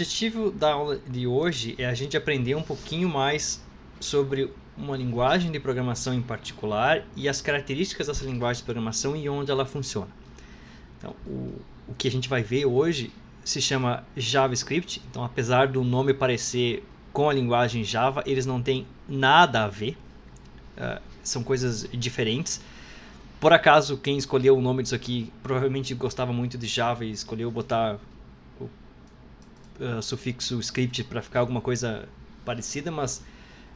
objetivo da aula de hoje é a gente aprender um pouquinho mais sobre uma linguagem de programação em particular e as características dessa linguagem de programação e onde ela funciona. Então, o que a gente vai ver hoje se chama JavaScript. Então, apesar do nome parecer com a linguagem Java, eles não têm nada a ver. São coisas diferentes. Por acaso, quem escolheu o nome disso aqui provavelmente gostava muito de Java e escolheu botar o sufixo script para ficar alguma coisa parecida, mas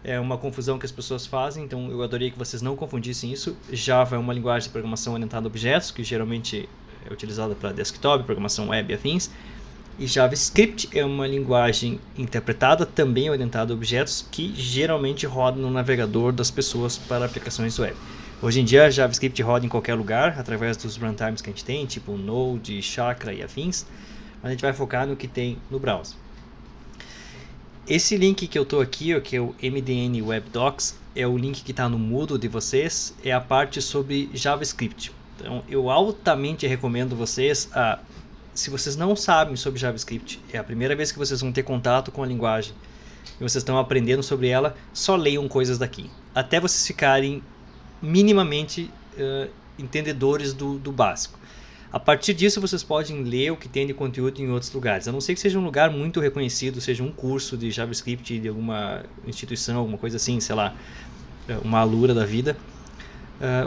é uma confusão que as pessoas fazem, então eu adoraria que vocês não confundissem isso. Java é uma linguagem de programação orientada a objetos, que geralmente é utilizada para desktop, programação web e afins. E JavaScript é uma linguagem interpretada, também orientada a objetos, que geralmente roda no navegador das pessoas para aplicações web. Hoje em dia, JavaScript roda em qualquer lugar, através dos runtimes que a gente tem, tipo Node, Chakra e afins, mas a gente vai focar no que tem no browser. Esse link que eu estou aqui, que é o MDN Web Docs, é o link que está no Moodle de vocês, é a parte sobre JavaScript. Então, eu altamente recomendo vocês se vocês não sabem sobre JavaScript, é a primeira vez que vocês vão ter contato com a linguagem e vocês estão aprendendo sobre ela, só leiam coisas daqui. Até vocês ficarem minimamente entendedores do básico. A partir disso, vocês podem ler o que tem de conteúdo em outros lugares. A não ser que seja um lugar muito reconhecido, seja um curso de JavaScript de alguma instituição, alguma coisa assim, sei lá, uma Alura da vida.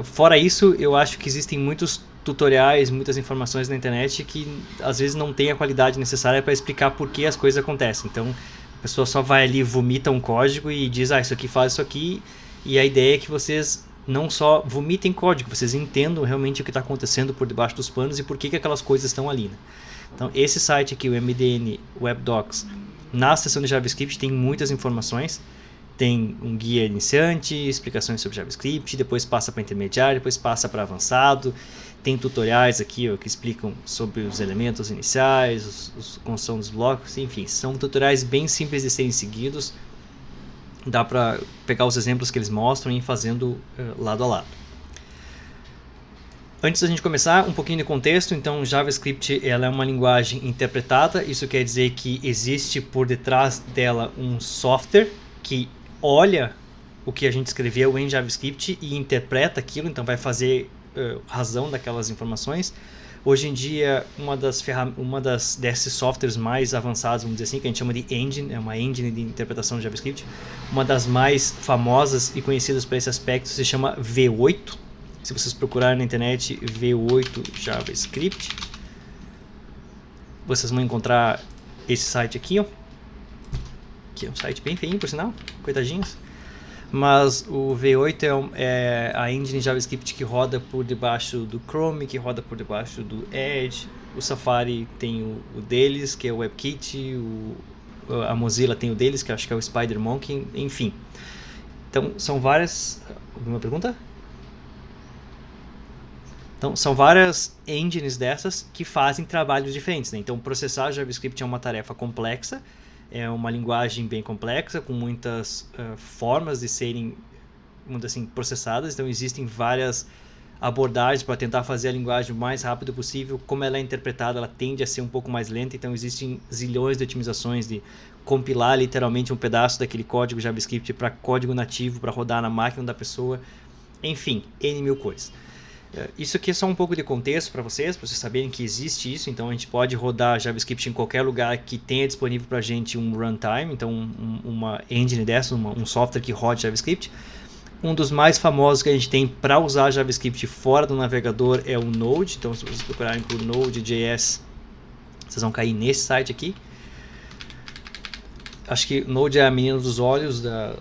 Fora isso, eu acho que existem muitos tutoriais, muitas informações na internet que às vezes não tem a qualidade necessária para explicar por que as coisas acontecem. Então, a pessoa só vai ali, vomita um código e diz, isso aqui faz isso aqui, e a ideia é que vocês não só vomitem código, vocês entendam realmente o que está acontecendo por debaixo dos panos e por que aquelas coisas estão ali, né? Então, esse site aqui, o MDN Web Docs, na seção de JavaScript tem muitas informações. Tem um guia iniciante, explicações sobre JavaScript, depois passa para intermediário, depois passa para avançado. Tem tutoriais aqui que explicam sobre os elementos iniciais, construção dos blocos, enfim, são tutoriais bem simples de serem seguidos. Dá para pegar os exemplos que eles mostram e ir fazendo lado a lado. Antes da gente começar, um pouquinho de contexto. Então, JavaScript ela é uma linguagem interpretada. Isso quer dizer que existe por detrás dela um software que olha o que a gente escreveu em JavaScript e interpreta aquilo, então vai fazer razão daquelas informações. Hoje em dia, uma desses softwares mais avançados, vamos dizer assim, que a gente chama de engine, é uma engine de interpretação de JavaScript. Uma das mais famosas e conhecidas para esse aspecto se chama V8. Se vocês procurarem na internet V8 JavaScript, vocês vão encontrar esse site aqui, que é um site bem feinho, por sinal, coitadinhos. Mas o V8 é a engine JavaScript que roda por debaixo do Chrome, que roda por debaixo do Edge. O Safari tem o deles, que é o WebKit. A Mozilla tem o deles, que acho que é o SpiderMonkey, enfim. Então, são várias... Alguma pergunta? Então, são várias engines dessas que fazem trabalhos diferentes, né? Então, processar JavaScript é uma tarefa complexa. É uma linguagem bem complexa, com muitas formas de serem, assim, processadas. Então, existem várias abordagens para tentar fazer a linguagem o mais rápido possível. Como ela é interpretada, ela tende a ser um pouco mais lenta. Então, existem zilhões de otimizações de compilar literalmente um pedaço daquele código JavaScript para código nativo, para rodar na máquina da pessoa. Enfim, N mil coisas. Isso aqui é só um pouco de contexto para vocês saberem que existe isso. Então a gente pode rodar JavaScript em qualquer lugar que tenha disponível para a gente um runtime, então uma engine dessa, um software que roda JavaScript. Um dos mais famosos que a gente tem para usar JavaScript fora do navegador é o Node. Então se vocês procurarem por Node.js, vocês vão cair nesse site aqui. Acho que Node é a menina dos olhos da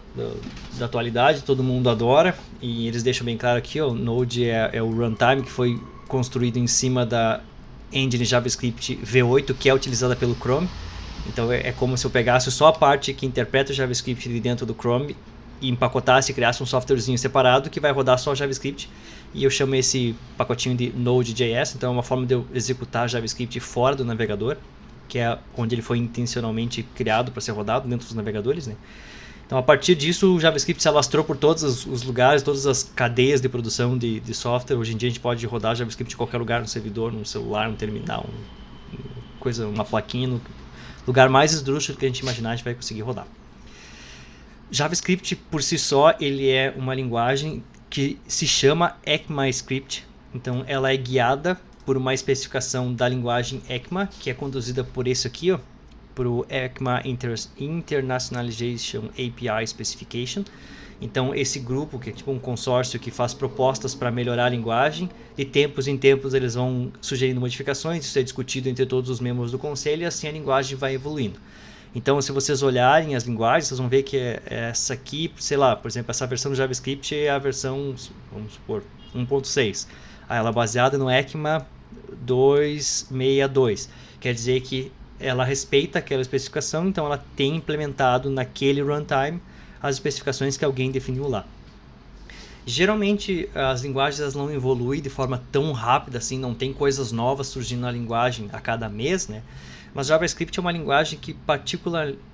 atualidade, todo mundo adora, e eles deixam bem claro aqui, Node é o runtime que foi construído em cima da engine JavaScript V8, que é utilizada pelo Chrome. Então é como se eu pegasse só a parte que interpreta o JavaScript de dentro do Chrome e empacotasse e criasse um softwarezinho separado que vai rodar só JavaScript, e eu chamo esse pacotinho de Node.js. Então é uma forma de eu executar JavaScript fora do navegador, que é onde ele foi intencionalmente criado para ser rodado dentro dos navegadores, né? Então, a partir disso, o JavaScript se alastrou por todos os lugares, todas as cadeias de produção de software. Hoje em dia, a gente pode rodar JavaScript em qualquer lugar, no servidor, no celular, no terminal, uma plaquinha, lugar mais esdrúxulo que a gente imaginar, a gente vai conseguir rodar. JavaScript, por si só, ele é uma linguagem que se chama ECMAScript. Então, ela é guiada por uma especificação da linguagem ECMA, que é conduzida por esse aqui, ó, por o ECMA Internationalization API Specification. Então, esse grupo, que é tipo um consórcio que faz propostas para melhorar a linguagem, de tempos em tempos eles vão sugerindo modificações, isso é discutido entre todos os membros do conselho e assim a linguagem vai evoluindo. Então, se vocês olharem as linguagens, vocês vão ver que essa aqui, sei lá, por exemplo, essa versão do JavaScript é a versão, vamos supor, 1.6. Ela é baseada no ECMA 262. Quer dizer que ela respeita aquela especificação, então ela tem implementado naquele runtime as especificações que alguém definiu lá. Geralmente as linguagens elas não evoluem de forma tão rápida assim, não tem coisas novas surgindo na linguagem a cada mês, né? Mas JavaScript é uma linguagem que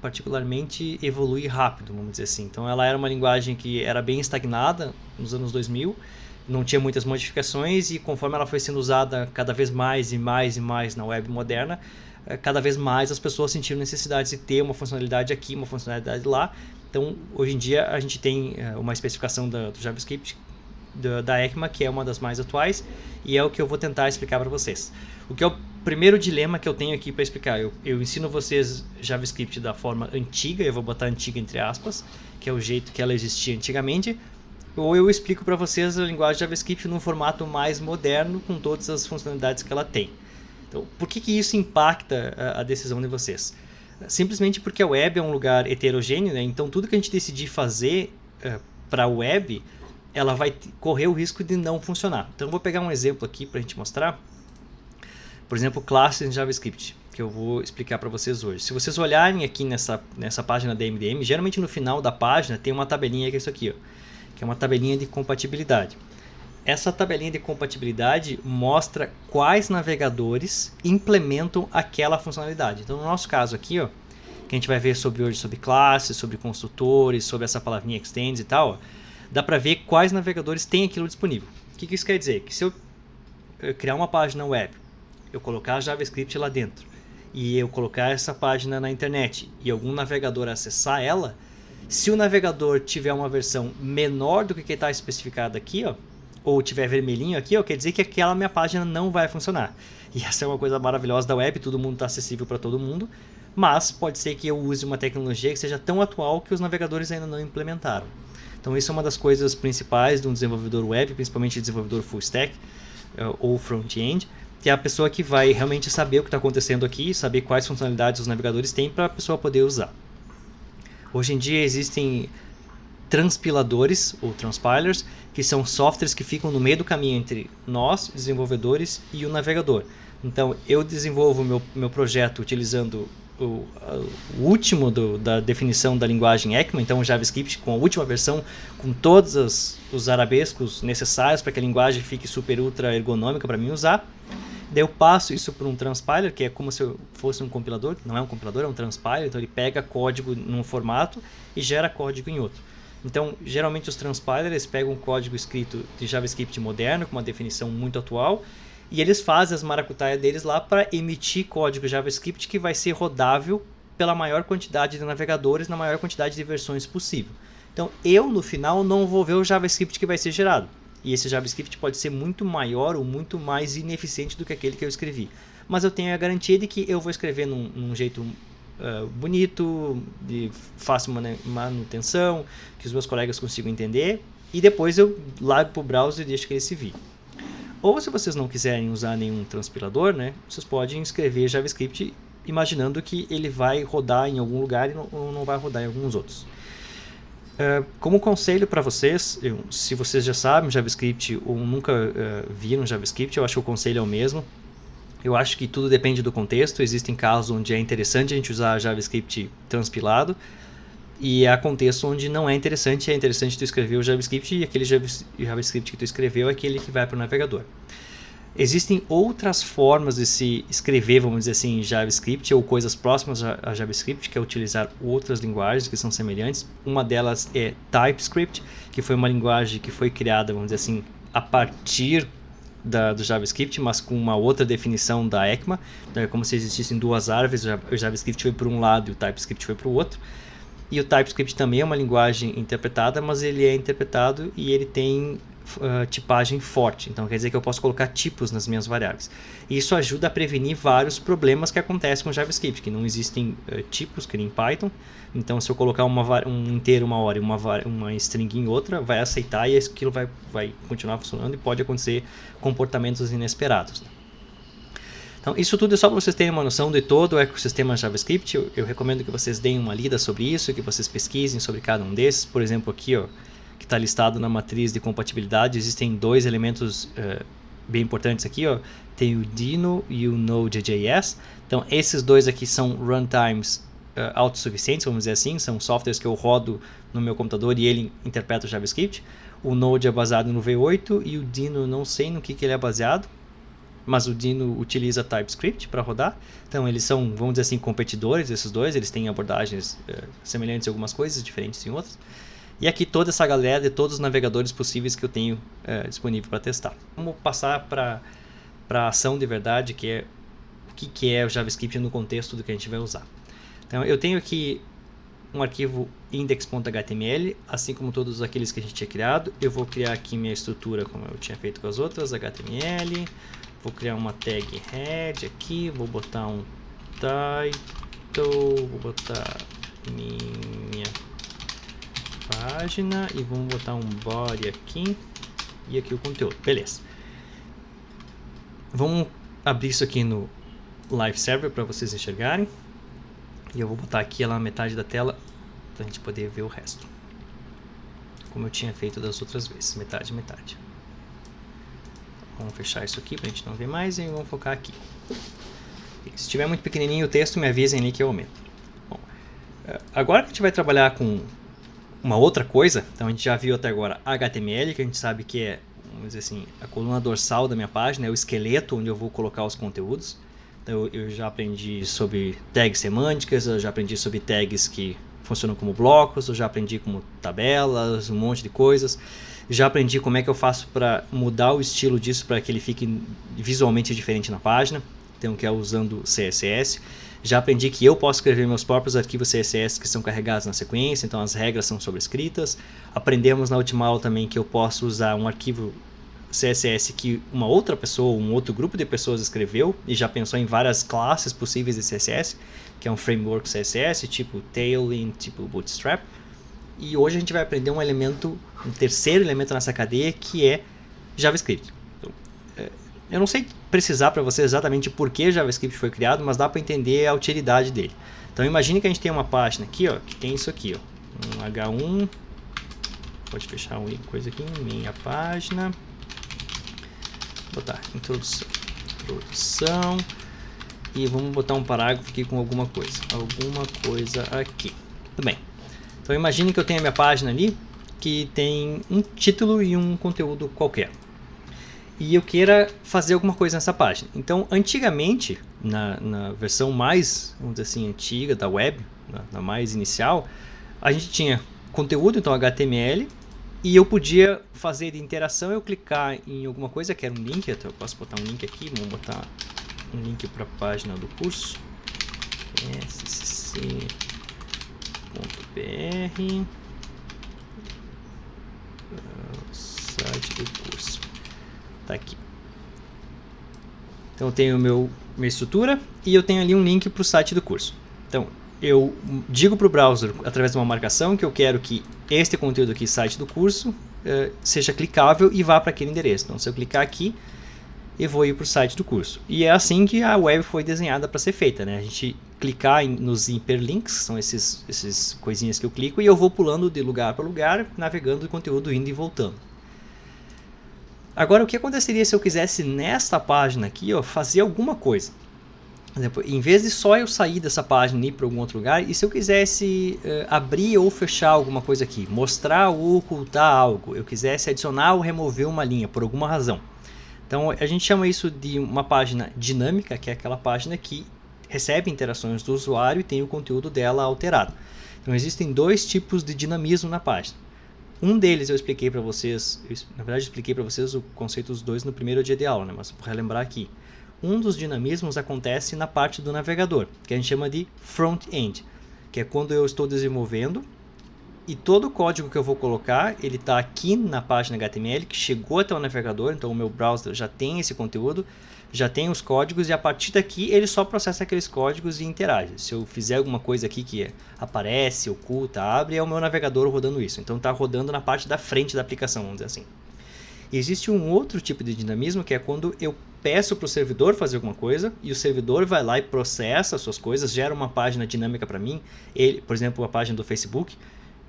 particularmente evolui rápido, vamos dizer assim. Então ela era uma linguagem que era bem estagnada nos anos 2000, não tinha muitas modificações e conforme ela foi sendo usada cada vez mais e mais e mais na web moderna, cada vez mais as pessoas sentiram necessidade de ter uma funcionalidade aqui, uma funcionalidade lá. Então, hoje em dia, a gente tem uma especificação do JavaScript da ECMA, que é uma das mais atuais, e é o que eu vou tentar explicar para vocês. O que é o primeiro dilema que eu tenho aqui para explicar? Eu ensino vocês JavaScript da forma antiga, eu vou botar antiga entre aspas, que é o jeito que ela existia antigamente, ou eu explico para vocês a linguagem JavaScript num formato mais moderno, com todas as funcionalidades que ela tem. Então, por que isso impacta a decisão de vocês? Simplesmente porque a web é um lugar heterogêneo, né? Então tudo que a gente decidir fazer para a web, ela vai correr o risco de não funcionar. Então eu vou pegar um exemplo aqui para a gente mostrar. Por exemplo, classes em JavaScript, que eu vou explicar para vocês hoje. Se vocês olharem aqui nessa página da MDM, geralmente no final da página tem uma tabelinha que é isso aqui, ó, que é uma tabelinha de compatibilidade. Essa tabelinha de compatibilidade mostra quais navegadores implementam aquela funcionalidade. Então, no nosso caso aqui, ó, que a gente vai ver hoje sobre classes, sobre construtores, sobre essa palavrinha extends e tal, ó, dá para ver quais navegadores têm aquilo disponível. O que isso quer dizer? Que se eu criar uma página web, eu colocar JavaScript lá dentro, e eu colocar essa página na internet, e algum navegador acessar ela, se o navegador tiver uma versão menor do que está especificado aqui, ó, ou tiver vermelhinho aqui, ó, quer dizer que aquela minha página não vai funcionar. E essa é uma coisa maravilhosa da web, todo mundo está acessível para todo mundo, mas pode ser que eu use uma tecnologia que seja tão atual que os navegadores ainda não implementaram. Então isso é uma das coisas principais de um desenvolvedor web, principalmente desenvolvedor full stack ou front-end, que é a pessoa que vai realmente saber o que está acontecendo aqui, saber quais funcionalidades os navegadores têm para a pessoa poder usar. Hoje em dia existem transpiladores ou transpilers, que são softwares que ficam no meio do caminho entre nós, desenvolvedores, e o navegador. Então, eu desenvolvo meu projeto utilizando o último da definição da linguagem ECMA, então o JavaScript com a última versão, com todos os arabescos necessários para que a linguagem fique super ultra ergonômica para mim usar. Daí eu passo isso para um transpiler, que é como se eu fosse um compilador, não é um compilador, é um transpiler, então ele pega código num formato e gera código em outro. Então, geralmente os transpilers pegam um código escrito de JavaScript moderno, com uma definição muito atual, e eles fazem as maracutaias deles lá para emitir código JavaScript que vai ser rodável pela maior quantidade de navegadores, na maior quantidade de versões possível. Então, eu no final não vou ver o JavaScript que vai ser gerado. E esse JavaScript pode ser muito maior ou muito mais ineficiente do que aquele que eu escrevi. Mas eu tenho a garantia de que eu vou escrever num jeito bonito, de fácil manutenção, que os meus colegas consigam entender, e depois eu largo para o browser e deixo que ele se vire. Ou se vocês não quiserem usar nenhum transpilador, né, vocês podem escrever JavaScript imaginando que ele vai rodar em algum lugar e não vai rodar em alguns outros. Como conselho para vocês, se vocês já sabem JavaScript ou nunca viram JavaScript, eu acho que o conselho é o mesmo. Eu acho que tudo depende do contexto. Existem casos onde é interessante a gente usar JavaScript transpilado e há contextos onde não é interessante tu escrever o JavaScript e aquele JavaScript que tu escreveu é aquele que vai para o navegador. Existem outras formas de se escrever, vamos dizer assim, JavaScript ou coisas próximas a JavaScript, que é utilizar outras linguagens que são semelhantes. Uma delas é TypeScript, que foi uma linguagem que foi criada, vamos dizer assim, a partir do JavaScript, mas com uma outra definição da ECMA. Então é como se existissem duas árvores, o JavaScript foi para um lado e o TypeScript foi para o outro. E o TypeScript também é uma linguagem interpretada, mas ele é interpretado e ele tem tipagem forte. Então quer dizer que eu posso colocar tipos nas minhas variáveis. E isso ajuda a prevenir vários problemas que acontecem com o JavaScript, que não existem tipos, que nem Python. Então se eu colocar um inteiro uma hora e uma string em outra, vai aceitar e aquilo vai continuar funcionando e pode acontecer comportamentos inesperados, né? Então, isso tudo é só para vocês terem uma noção de todo o ecossistema JavaScript. Eu recomendo que vocês deem uma lida sobre isso, que vocês pesquisem sobre cada um desses. Por exemplo, aqui, ó, que está listado na matriz de compatibilidade, existem dois elementos bem importantes aqui, ó. Tem o Dino e o Node.js. Então, esses dois aqui são runtimes autossuficientes, vamos dizer assim. São softwares que eu rodo no meu computador e ele interpreta o JavaScript. O Node é baseado no V8 e o Dino, não sei no que ele é baseado, mas o Dino utiliza TypeScript para rodar. Então eles são, vamos dizer assim, competidores, esses dois. Eles têm abordagens semelhantes em algumas coisas, diferentes em outras. E aqui toda essa galera de todos os navegadores possíveis que eu tenho disponível para testar. Vamos passar para a ação de verdade, que é o que é o JavaScript no contexto do que a gente vai usar. Então eu tenho aqui um arquivo index.html, assim como todos aqueles que a gente tinha criado. Eu vou criar aqui minha estrutura como eu tinha feito com as outras, HTML. Vou criar uma tag head aqui, vou botar um title, vou botar minha página e vamos botar um body aqui e aqui o conteúdo, beleza. Vamos abrir isso aqui no Live Server para vocês enxergarem e eu vou botar aqui ela na metade da tela para a gente poder ver o resto, como eu tinha feito das outras vezes, metade, metade. Vamos fechar isso aqui para a gente não ver mais e vamos focar aqui. Se estiver muito pequenininho o texto, me avisem ali que eu aumento. Bom, agora que a gente vai trabalhar com uma outra coisa, então a gente já viu até agora HTML, que a gente sabe que é, vamos dizer assim, a coluna dorsal da minha página, é o esqueleto onde eu vou colocar os conteúdos. Então eu já aprendi sobre tags semânticas, eu já aprendi sobre tags que funcionam como blocos, eu já aprendi como tabelas, um monte de coisas. Já aprendi como é que eu faço para mudar o estilo disso para que ele fique visualmente diferente na página, então que é usando CSS. Já aprendi que eu posso escrever meus próprios arquivos CSS que são carregados na sequência, então as regras são sobrescritas. Aprendemos na última aula também que eu posso usar um arquivo CSS que uma outra pessoa, um outro grupo de pessoas escreveu e já pensou em várias classes possíveis de CSS, que é um framework CSS, tipo Tailwind, tipo Bootstrap. E hoje a gente vai aprender um terceiro elemento nessa cadeia, que é JavaScript. Então, eu não sei precisar para você exatamente por que JavaScript foi criado, mas dá para entender a utilidade dele. Então imagine que a gente tem uma página aqui, ó, que tem isso aqui, ó, um H1, pode fechar uma coisa aqui, minha página, botar introdução, e vamos botar um parágrafo aqui com alguma coisa aqui. Tudo bem. Então imagine que eu tenho a minha página ali, que tem um título e um conteúdo qualquer. E eu queira fazer alguma coisa nessa página. Então antigamente, na versão mais, vamos dizer assim, antiga da web, na mais inicial, a gente tinha conteúdo, então HTML, e eu podia fazer de interação, eu clicar em alguma coisa, que era um link, então eu posso botar um link aqui, vamos botar um link para a página do curso, scc.br, site do curso, tá aqui. Então eu tenho minha estrutura e eu tenho ali um link para o site do curso. Então eu digo para o browser, através de uma marcação, que eu quero que este conteúdo aqui, site do curso, seja clicável e vá para aquele endereço. Então se eu clicar aqui, eu vou ir para o site do curso. E é assim que a web foi desenhada para ser feita, né? A gente clicar nos hyperlinks, que são esses coisinhas que eu clico, e eu vou pulando de lugar para lugar, navegando o conteúdo, indo e voltando. Agora, o que aconteceria se eu quisesse nesta página aqui, ó, fazer alguma coisa? Em vez de só eu sair dessa página e ir para algum outro lugar, e se eu quisesse abrir ou fechar alguma coisa aqui, mostrar ou ocultar algo, eu quisesse adicionar ou remover uma linha por alguma razão. Então a gente chama isso de uma página dinâmica, que é aquela página que recebe interações do usuário e tem o conteúdo dela alterado. Então existem dois tipos de dinamismo na página. Um deles eu expliquei para vocês, na verdade expliquei para vocês o conceito dos dois no primeiro dia de aula, né? Mas vou relembrar aqui. Um dos dinamismos acontece na parte do navegador, que a gente chama de front-end, que é quando eu estou desenvolvendo e todo o código que eu vou colocar, ele está aqui na página HTML, que chegou até o navegador, então o meu browser já tem esse conteúdo, já tem os códigos, e a partir daqui ele só processa aqueles códigos e interage. Se eu fizer alguma coisa aqui que aparece, oculta, abre, é o meu navegador rodando isso. Então está rodando na parte da frente da aplicação, vamos dizer assim. E existe um outro tipo de dinamismo, que é quando eu peço para o servidor fazer alguma coisa, e o servidor vai lá e processa as suas coisas, gera uma página dinâmica para mim, por exemplo, a página do Facebook,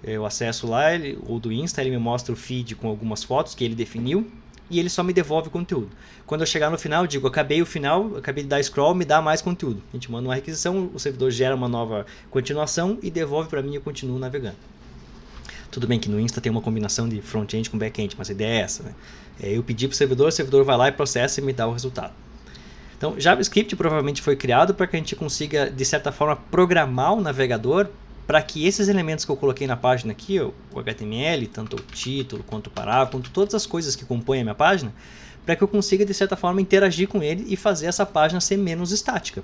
eu acesso lá, ou do Insta, ele me mostra o feed com algumas fotos que ele definiu, e ele só me devolve conteúdo. Quando eu chegar no final, eu digo, acabei o final, acabei de dar scroll, me dá mais conteúdo. A gente manda uma requisição, o servidor gera uma nova continuação e devolve para mim e eu continuo navegando. Tudo bem que no Insta tem uma combinação de front-end com back-end, mas a ideia é essa, né? Eu pedi para o servidor vai lá e processa e me dá o resultado. Então, JavaScript provavelmente foi criado para que a gente consiga, de certa forma, programar o navegador para que esses elementos que eu coloquei na página aqui, o HTML, tanto o título, quanto o parágrafo, quanto todas as coisas que compõem a minha página, para que eu consiga, de certa forma, interagir com ele e fazer essa página ser menos estática.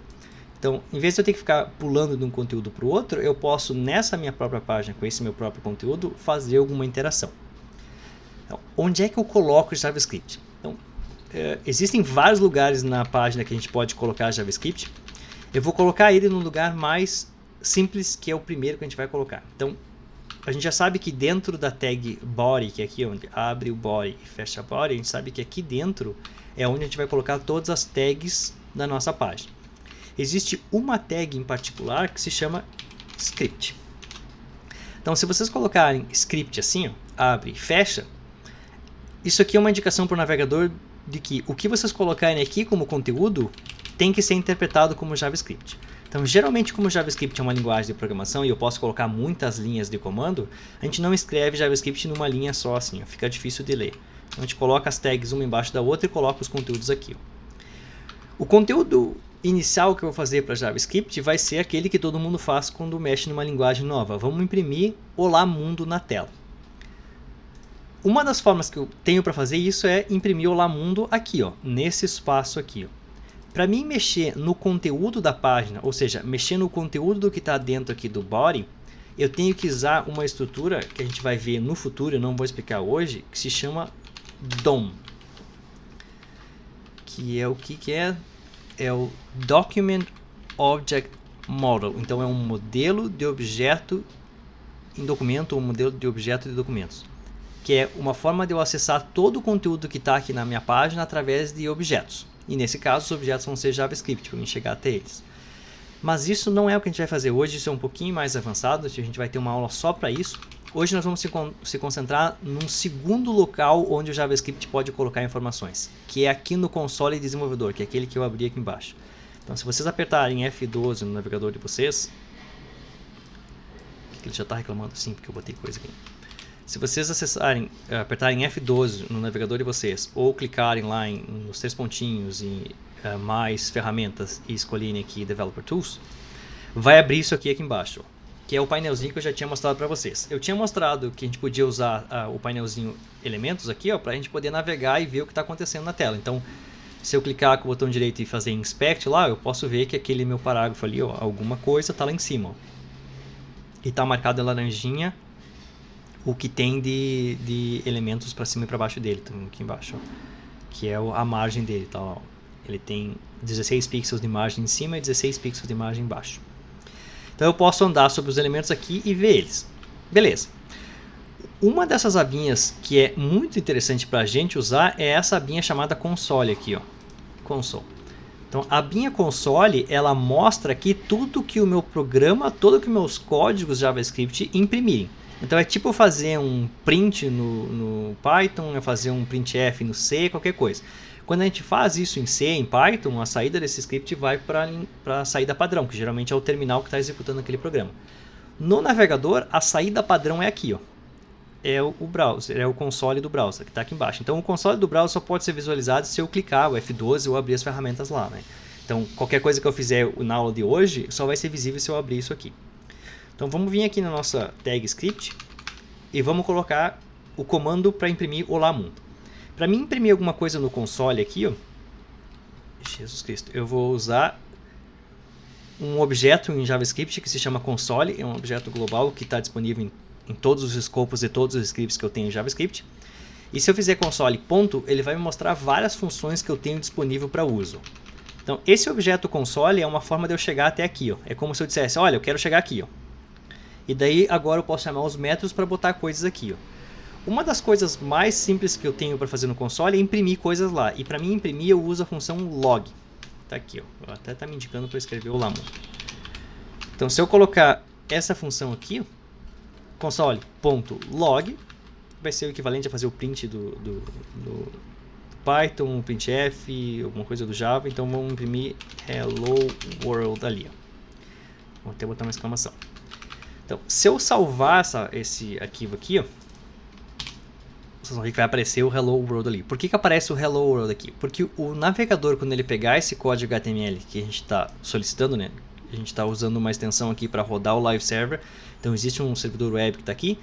Então, em vez de eu ter que ficar pulando de um conteúdo para o outro, eu posso, nessa minha própria página, com esse meu próprio conteúdo, fazer alguma interação. Então, onde é que eu coloco o JavaScript? Então, existem vários lugares na página que a gente pode colocar JavaScript. Eu vou colocar ele no lugar mais simples, que é o primeiro que a gente vai colocar. Então, a gente já sabe que dentro da tag body, que é aqui onde abre o body e fecha o body, a gente sabe que aqui dentro é onde a gente vai colocar todas as tags da nossa página. Existe uma tag em particular que se chama script. Então, se vocês colocarem script assim, ó, abre e fecha, isso aqui é uma indicação para o navegador de que o que vocês colocarem aqui como conteúdo tem que ser interpretado como JavaScript. Então, geralmente, como o JavaScript é uma linguagem de programação e eu posso colocar muitas linhas de comando, a gente não escreve JavaScript numa linha só assim, ó, fica difícil de ler. Então, a gente coloca as tags uma embaixo da outra e coloca os conteúdos aqui. Ó. O conteúdo inicial que eu vou fazer para JavaScript vai ser aquele que todo mundo faz quando mexe numa linguagem nova. Vamos imprimir Olá Mundo na tela. Uma das formas que eu tenho para fazer isso é imprimir Olá Mundo aqui, ó, nesse espaço aqui. Ó. Para mim mexer no conteúdo da página, ou seja, mexer no conteúdo do que está dentro aqui do body, eu tenho que usar uma estrutura que a gente vai ver no futuro, eu não vou explicar hoje, que se chama DOM. Que é o que é? É o Document Object Model. Então é um modelo de objeto em documento, ou um modelo de objeto de documentos. Que é uma forma de eu acessar todo o conteúdo que está aqui na minha página através de objetos. E nesse caso, os objetos vão ser JavaScript, para mim chegar até eles. Mas isso não é o que a gente vai fazer hoje, isso é um pouquinho mais avançado, a gente vai ter uma aula só para isso. Hoje nós vamos se concentrar num segundo local onde o JavaScript pode colocar informações, que é aqui no console desenvolvedor, que é aquele que eu abri aqui embaixo. Então, se vocês apertarem F12 no navegador de vocês... Ele já está reclamando sim, porque eu botei coisa aqui. Se vocês apertarem F12 no navegador de vocês, ou clicarem lá nos 3 pontinhos em mais ferramentas e escolherem aqui Developer Tools, vai abrir isso aqui embaixo, que é o painelzinho que eu já tinha mostrado para vocês. Eu tinha mostrado que a gente podia usar o painelzinho Elementos aqui, para a gente poder navegar e ver o que está acontecendo na tela. Então, se eu clicar com o botão direito e fazer Inspect lá, eu posso ver que aquele meu parágrafo ali, ó, alguma coisa está lá em cima. Ó. E está marcado em laranjinha o que tem de elementos para cima e para baixo dele, então, aqui embaixo, ó, que é a margem dele. Tá, ó. Ele tem 16 pixels de margem em cima e 16 pixels de margem embaixo. Então eu posso andar sobre os elementos aqui e ver eles. Beleza. Uma dessas abinhas que é muito interessante para a gente usar é essa abinha chamada console aqui, ó. Console. Então a abinha console, ela mostra aqui tudo que o meu programa, tudo que meus códigos JavaScript imprimirem. Então é tipo fazer um print no Python, é fazer um printf no C, qualquer coisa. Quando a gente faz isso em C, em Python, a saída desse script vai para a saída padrão, que geralmente é o terminal que está executando aquele programa. No navegador, a saída padrão é aqui, ó. É o browser, é o console do browser, que está aqui embaixo. Então o console do browser só pode ser visualizado se eu clicar o F12 ou abrir as ferramentas lá, né? Então qualquer coisa que eu fizer na aula de hoje só vai ser visível se eu abrir isso aqui. Então vamos vir aqui na nossa tag script e vamos colocar o comando para imprimir Olá Mundo. Para mim imprimir alguma coisa no console aqui, ó, Jesus Cristo, eu vou usar um objeto em JavaScript que se chama console, é um objeto global que está disponível em todos os escopos de todos os scripts que eu tenho em JavaScript. E se eu fizer console ponto, ele vai me mostrar várias funções que eu tenho disponível para uso. Então, esse objeto console é uma forma de eu chegar até aqui, ó. É como se eu dissesse, olha, eu quero chegar aqui, ó. E daí, agora eu posso chamar os métodos para botar coisas aqui, ó. Uma das coisas mais simples que eu tenho para fazer no console é imprimir coisas lá. E para mim imprimir, eu uso a função log. Tá aqui, ó. Até tá me indicando para escrever o Olá Mundo. Então, se eu colocar essa função aqui, ó, console.log, vai ser o equivalente a fazer o print do Python, printf, alguma coisa do Java. Então vamos imprimir hello world ali, ó. Vou até botar uma exclamação. Então, se eu salvar esse arquivo aqui, ó, vocês vão ver que vai aparecer o hello world ali. Por que aparece o hello world aqui? Porque o navegador, quando ele pegar esse código HTML que a gente está solicitando, né? A gente está usando uma extensão aqui para rodar o live server. Então existe um servidor web que está aqui.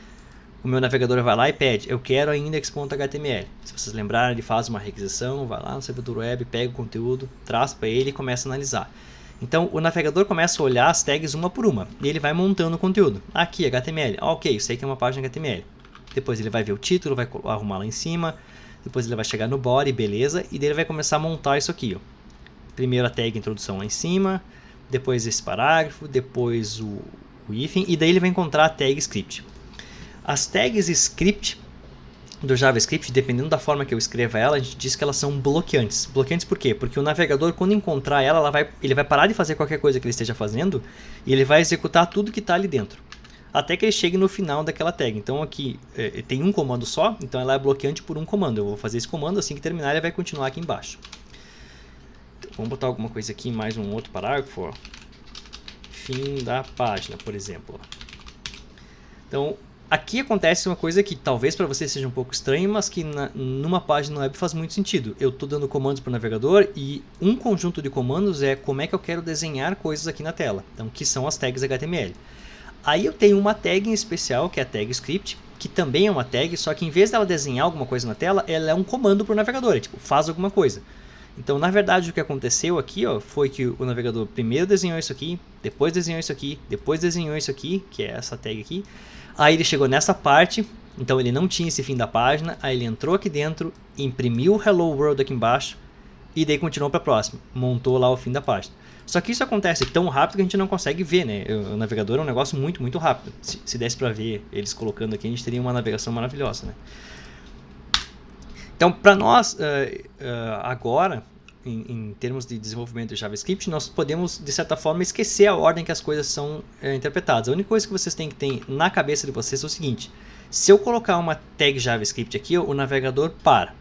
O meu navegador vai lá e pede, eu quero a index.html. Se vocês lembrarem, ele faz uma requisição, vai lá no servidor web, pega o conteúdo, traz para ele e começa a analisar. Então o navegador começa a olhar as tags uma por uma e ele vai montando o conteúdo. Aqui, HTML, ok, isso aí que é uma página HTML. Depois ele vai ver o título, vai arrumar lá em cima, depois ele vai chegar no body, beleza, e daí ele vai começar a montar isso aqui, ó. Primeiro a tag introdução lá em cima, depois esse parágrafo, depois o hífen, e daí ele vai encontrar a tag script. As tags script do JavaScript, dependendo da forma que eu escreva ela, a gente diz que elas são bloqueantes. Bloqueantes por quê? Porque o navegador, quando encontrar ela, ele vai parar de fazer qualquer coisa que ele esteja fazendo e ele vai executar tudo que está ali dentro, até que ele chegue no final daquela tag. Então aqui tem um comando só, então ela é bloqueante por um comando. Eu vou fazer esse comando, assim que terminar ele vai continuar aqui embaixo. Então, vamos botar alguma coisa aqui, mais um outro parágrafo, ó. Fim da página, por exemplo. Então, aqui acontece uma coisa que talvez para você seja um pouco estranho, mas que numa página web faz muito sentido. Eu estou dando comandos para o navegador e um conjunto de comandos é como é que eu quero desenhar coisas aqui na tela. Então, que são as tags HTML. Aí eu tenho uma tag em especial, que é a tag script, que também é uma tag, só que em vez dela desenhar alguma coisa na tela, ela é um comando para o navegador, tipo, faz alguma coisa. Então, na verdade, o que aconteceu aqui, ó, foi que o navegador primeiro desenhou isso aqui, depois desenhou isso aqui, depois desenhou isso aqui, que é essa tag aqui. Aí ele chegou nessa parte, então ele não tinha esse fim da página, aí ele entrou aqui dentro, imprimiu o Hello World aqui embaixo, e daí continuou para a próxima, montou lá o fim da página. Só que isso acontece tão rápido que a gente não consegue ver, né? O navegador é um negócio muito, muito rápido. Se desse para ver eles colocando aqui, a gente teria uma navegação maravilhosa, né? Então, para nós, agora, em termos de desenvolvimento de JavaScript, nós podemos, de certa forma, esquecer a ordem que as coisas são interpretadas. A única coisa que vocês têm que ter na cabeça de vocês é o seguinte: se eu colocar uma tag JavaScript aqui, o navegador para.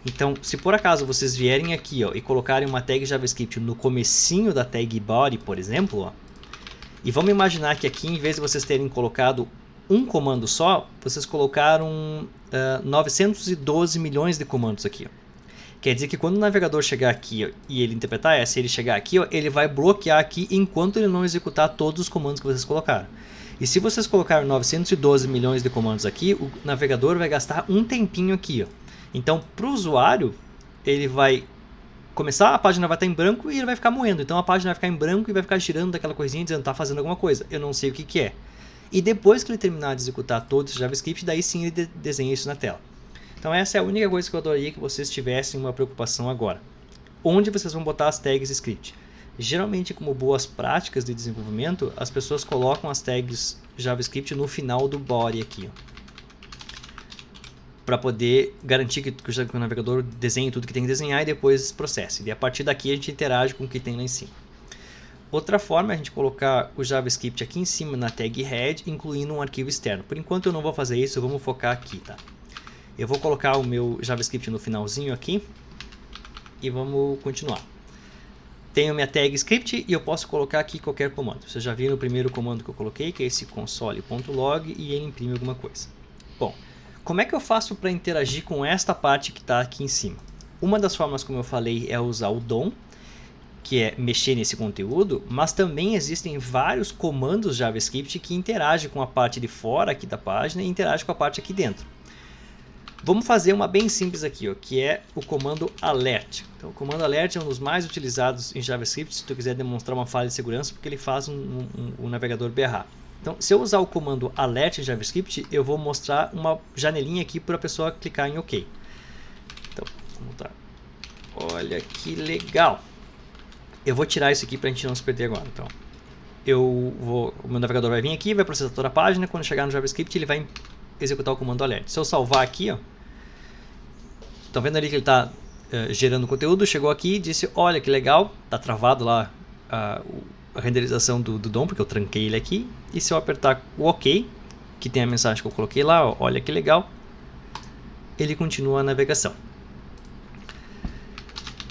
Então, se por acaso vocês vierem aqui, ó, e colocarem uma tag JavaScript no comecinho da tag body, por exemplo, ó, e vamos imaginar que aqui, em vez de vocês terem colocado um comando só, vocês colocaram 912 milhões de comandos aqui, ó. Quer dizer que quando o navegador chegar aqui, ó, e ele interpretar, se ele chegar aqui, ó, ele vai bloquear aqui enquanto ele não executar todos os comandos que vocês colocaram. E se vocês colocarem 912 milhões de comandos aqui, o navegador vai gastar um tempinho aqui, ó. Então, para o usuário, ele vai começar, a página vai estar em branco e ele vai ficar moendo. Então, a página vai ficar em branco e vai ficar girando daquela coisinha dizendo que está fazendo alguma coisa. Eu não sei o que é. E depois que ele terminar de executar todo esse JavaScript, daí sim ele desenha isso na tela. Então, essa é a única coisa que eu adoraria que vocês tivessem uma preocupação agora. Onde vocês vão botar as tags script? Geralmente, como boas práticas de desenvolvimento, as pessoas colocam as tags JavaScript no final do body aqui, ó, para poder garantir que o navegador desenhe tudo que tem que desenhar e depois processe. E a partir daqui a gente interage com o que tem lá em cima. Outra forma é a gente colocar o JavaScript aqui em cima na tag head, incluindo um arquivo externo. Por enquanto eu não vou fazer isso, vamos focar aqui, tá? Eu vou colocar o meu JavaScript no finalzinho aqui e vamos continuar. Tenho minha tag script e eu posso colocar aqui qualquer comando. Vocês já viram o primeiro comando que eu coloquei, que é esse console.log, e ele imprime alguma coisa. Bom, como é que eu faço para interagir com esta parte que está aqui em cima? Uma das formas, como eu falei, é usar o DOM, que é mexer nesse conteúdo, mas também existem vários comandos JavaScript que interagem com a parte de fora aqui da página e interagem com a parte aqui dentro. Vamos fazer uma bem simples aqui, ó, que é o comando alert. Então, o comando alert é um dos mais utilizados em JavaScript se tu quiser demonstrar uma falha de segurança, porque ele faz o navegador berrar. Então, se eu usar o comando alert em JavaScript, eu vou mostrar uma janelinha aqui para a pessoa clicar em OK. Então, vamos mostrar. Olha que legal. Eu vou tirar isso aqui para a gente não se perder agora. Então, o meu navegador vai vir aqui, vai processar toda a página. Quando chegar no JavaScript, ele vai executar o comando alert. Se eu salvar aqui, ó, estão vendo ali que ele está gerando conteúdo, chegou aqui e disse, olha que legal, está travado lá a renderização do DOM, porque eu tranquei ele aqui. E se eu apertar o OK, que tem a mensagem que eu coloquei lá, ó, olha que legal, ele continua a navegação.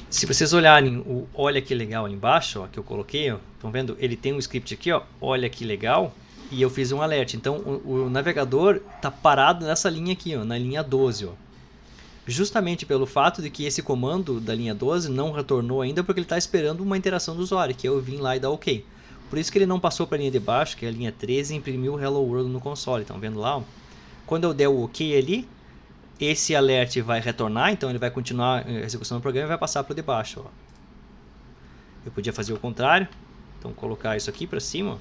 Se vocês olharem o olha que legal ali embaixo, ó, que eu coloquei, estão vendo? Ele tem um script aqui, ó, olha que legal, e eu fiz um alert. Então o navegador está parado nessa linha aqui, ó, na linha 12. Ó. Justamente pelo fato de que esse comando da linha 12 não retornou ainda, porque ele está esperando uma interação do usuário, que eu vim lá e dar OK. Por isso que ele não passou para a linha de baixo, que é a linha 13, e imprimiu o Hello World no console. Estão vendo lá? Ó? Quando eu der o OK ali, esse alert vai retornar, então ele vai continuar a execução do programa e vai passar para o de baixo. Ó. Eu podia fazer o contrário, então colocar isso aqui para cima.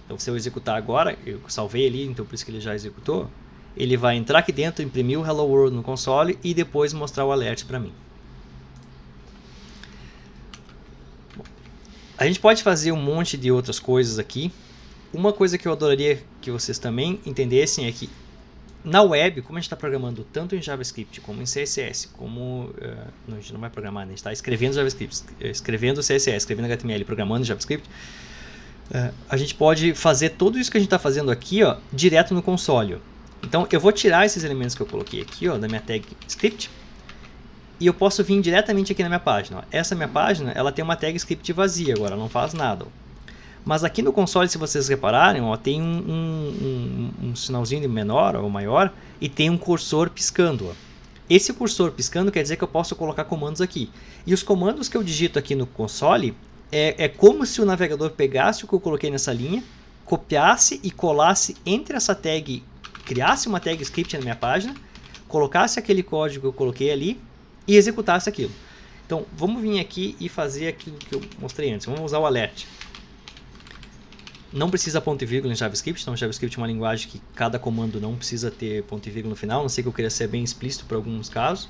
Então se eu executar agora, eu salvei ali, então por isso que ele já executou. Ele vai entrar aqui dentro, imprimir o Hello World no console e depois mostrar o alert para mim. Bom, a gente pode fazer um monte de outras coisas aqui. Uma coisa que eu adoraria que vocês também entendessem é que na web, como a gente está programando tanto em JavaScript como em CSS, como... não, a gente não vai programar, né? A gente está escrevendo JavaScript, escrevendo CSS, escrevendo HTML, programando JavaScript. A gente pode fazer tudo isso que a gente está fazendo aqui, ó, direto no console. Então eu vou tirar esses elementos que eu coloquei aqui, ó, da minha tag script, e eu posso vir diretamente aqui na minha página. Ó. Essa minha página, ela tem uma tag script vazia agora, não faz nada. Ó. Mas aqui no console, se vocês repararem, ó, tem um sinalzinho menor ou maior e tem um cursor piscando. Ó. Esse cursor piscando quer dizer que eu posso colocar comandos aqui. E os comandos que eu digito aqui no console é como se o navegador pegasse o que eu coloquei nessa linha, copiasse e colasse entre essa tag, criasse uma tag script na minha página, colocasse aquele código que eu coloquei ali e executasse aquilo. Então, vamos vir aqui e fazer aquilo que eu mostrei antes. Vamos usar o alert. Não precisa ponto e vírgula em JavaScript, então JavaScript é uma linguagem que cada comando não precisa ter ponto e vírgula no final, não sei que eu queria ser bem explícito para alguns casos.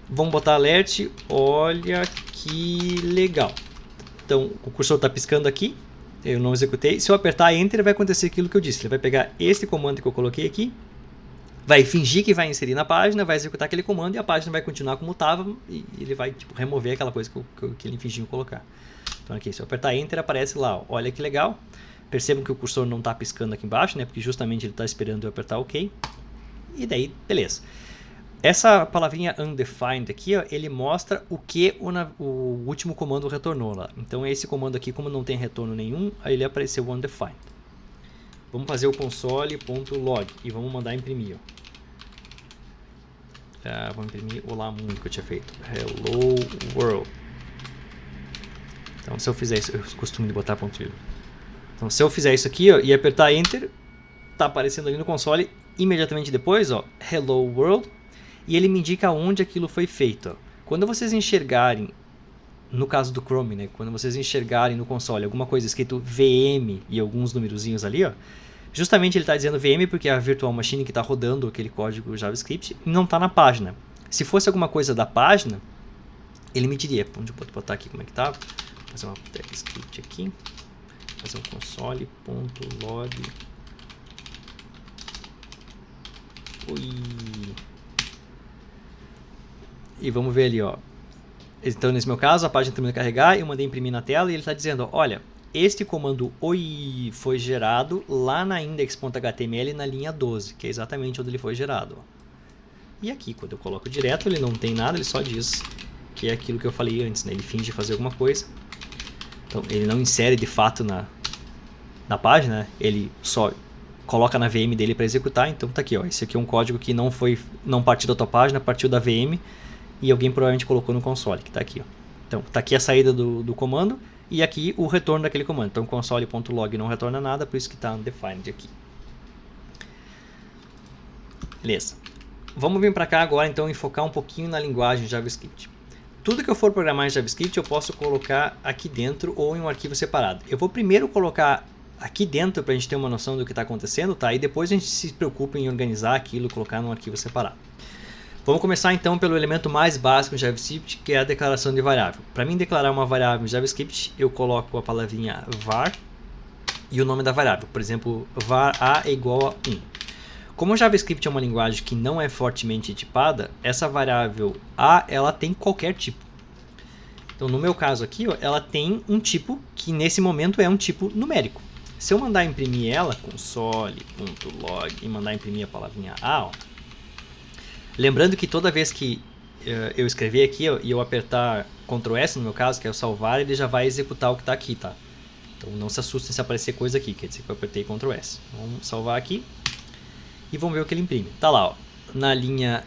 Vamos botar alert, olha que legal. Então o cursor está piscando aqui, eu não executei, se eu apertar Enter vai acontecer aquilo que eu disse, ele vai pegar este comando que eu coloquei aqui, vai fingir que vai inserir na página, vai executar aquele comando e a página vai continuar como estava e ele vai tipo, remover aquela coisa que ele fingiu colocar. Então aqui, se eu apertar Enter, aparece lá, ó, olha que legal. Percebam que o cursor não está piscando aqui embaixo, né, porque justamente ele está esperando eu apertar OK. E daí, beleza. Essa palavrinha undefined aqui, ó, ele mostra o que o último comando retornou lá. Então esse comando aqui, como não tem retorno nenhum, aí ele apareceu undefined. Vamos fazer o console.log e vamos mandar imprimir. Ó. Vamos imprimir olá mundo que eu tinha feito. Hello world. Então, se eu fizer isso, eu costumo botar ponto vírgula. Então, se eu fizer isso aqui, ó, e apertar Enter, tá aparecendo ali no console, imediatamente depois, ó, Hello World, e ele me indica onde aquilo foi feito. Ó. Quando vocês enxergarem, no caso do Chrome, né, quando vocês enxergarem no console alguma coisa escrito VM e alguns numerozinhos ali, ó, justamente ele está dizendo VM porque é a virtual machine que está rodando aquele código JavaScript e não está na página. Se fosse alguma coisa da página, ele me diria, onde eu posso botar aqui como é que tá? Fazer uma tag script aqui, fazer um console.log. E vamos ver ali, ó. Então nesse meu caso a página terminou de carregar, eu mandei imprimir na tela e ele está dizendo, olha, este comando oi foi gerado lá na index.html na linha 12, que é exatamente onde ele foi gerado. Ó. E aqui, quando eu coloco direto, ele não tem nada, ele só diz que é aquilo que eu falei antes, né? Ele finge fazer alguma coisa. Então ele não insere de fato na página, né? Ele só coloca na VM dele para executar. Então tá aqui, ó. Esse aqui é um código que não partiu da tua página, partiu da VM e alguém provavelmente colocou no console, que tá aqui, ó. Então tá aqui a saída do comando e aqui o retorno daquele comando. Então console.log não retorna nada, por isso que tá undefined aqui. Beleza. Vamos vir para cá agora então e focar um pouquinho na linguagem JavaScript. Tudo que eu for programar em JavaScript eu posso colocar aqui dentro ou em um arquivo separado. Eu vou primeiro colocar aqui dentro para a gente ter uma noção do que está acontecendo, tá? E depois a gente se preocupa em organizar aquilo e colocar num arquivo separado. Vamos começar então pelo elemento mais básico em JavaScript, que é a declaração de variável. Para mim declarar uma variável em JavaScript, eu coloco a palavrinha var e o nome da variável. Por exemplo, var a é igual a 1. Como o JavaScript é uma linguagem que não é fortemente tipada, essa variável a ela tem qualquer tipo. Então no meu caso aqui, ó, ela tem um tipo que nesse momento é um tipo numérico. Se eu mandar imprimir ela, console.log e mandar imprimir a palavrinha a, ó, lembrando que toda vez que eu escrever aqui ó, e eu apertar Ctrl S no meu caso, que é o salvar, ele já vai executar o que está aqui, tá? Então não se assustem se aparecer coisa aqui, quer dizer que eu apertei Ctrl S. Vamos salvar aqui. E vamos ver o que ele imprime. Tá lá, ó, na linha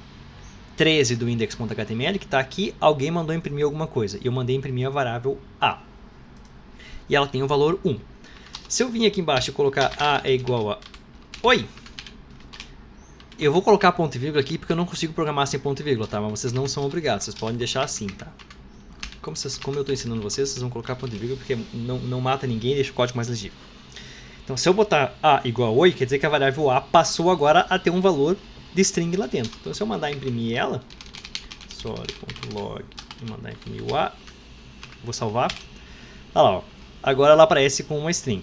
13 do index.html, que está aqui, alguém mandou imprimir alguma coisa. E eu mandei imprimir a variável a. E ela tem o valor 1. Se eu vir aqui embaixo e colocar a é igual a oi, eu vou colocar ponto e vírgula aqui porque eu não consigo programar sem ponto e vírgula, tá? Mas vocês não são obrigados, vocês podem deixar assim, tá? Como eu estou ensinando vocês vão colocar ponto e vírgula porque não mata ninguém e deixa o código mais legível. Então, se eu botar a igual a oi, quer dizer que a variável a passou agora a ter um valor de string lá dentro. Então, se eu mandar imprimir ela, sorry.log e mandar imprimir o a, vou salvar. Olha lá, ó, agora ela aparece com uma string.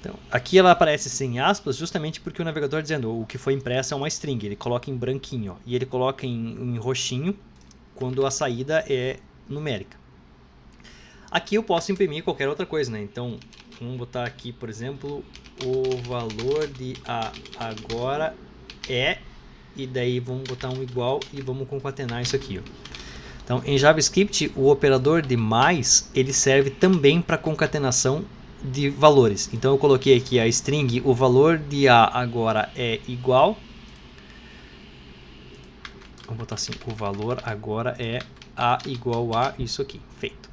Então, aqui ela aparece sem aspas justamente porque o navegador dizendo o que foi impresso é uma string. Ele coloca em branquinho, ó, e ele coloca em roxinho quando a saída é numérica. Aqui eu posso imprimir qualquer outra coisa, né? Então, vamos botar aqui, por exemplo, o valor de a agora é, e daí vamos botar um igual e vamos concatenar isso aqui, ó. Então, em JavaScript, o operador de mais, ele serve também para concatenação de valores. Então, eu coloquei aqui a string, o valor de a agora é igual. Vamos botar assim, o valor agora é a igual a isso aqui, feito.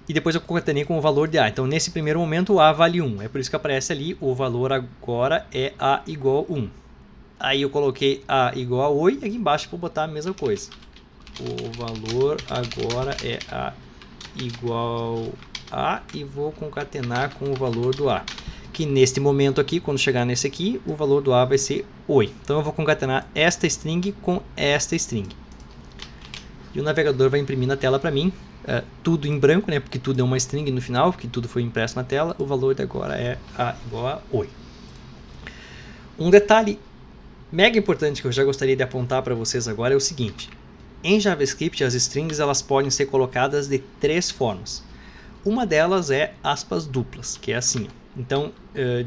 E depois eu concatenei com o valor de a. Então, nesse primeiro momento, o a vale 1. É por isso que aparece ali, o valor agora é a igual a 1. Aí eu coloquei a igual a oi, e aqui embaixo vou botar a mesma coisa. O valor agora é a igual a, e vou concatenar com o valor do a. Que neste momento aqui, quando chegar nesse aqui, o valor do a vai ser oi. Então, eu vou concatenar esta string com esta string. E o navegador vai imprimir na tela para mim. Tudo em branco, né, porque tudo é uma string no final, porque tudo foi impresso na tela. O valor de agora é a igual a oi. Um detalhe mega importante que eu já gostaria de apontar para vocês agora é o seguinte: em JavaScript as strings elas podem ser colocadas de 3 formas. Uma delas é aspas duplas, que é assim, ó. Então,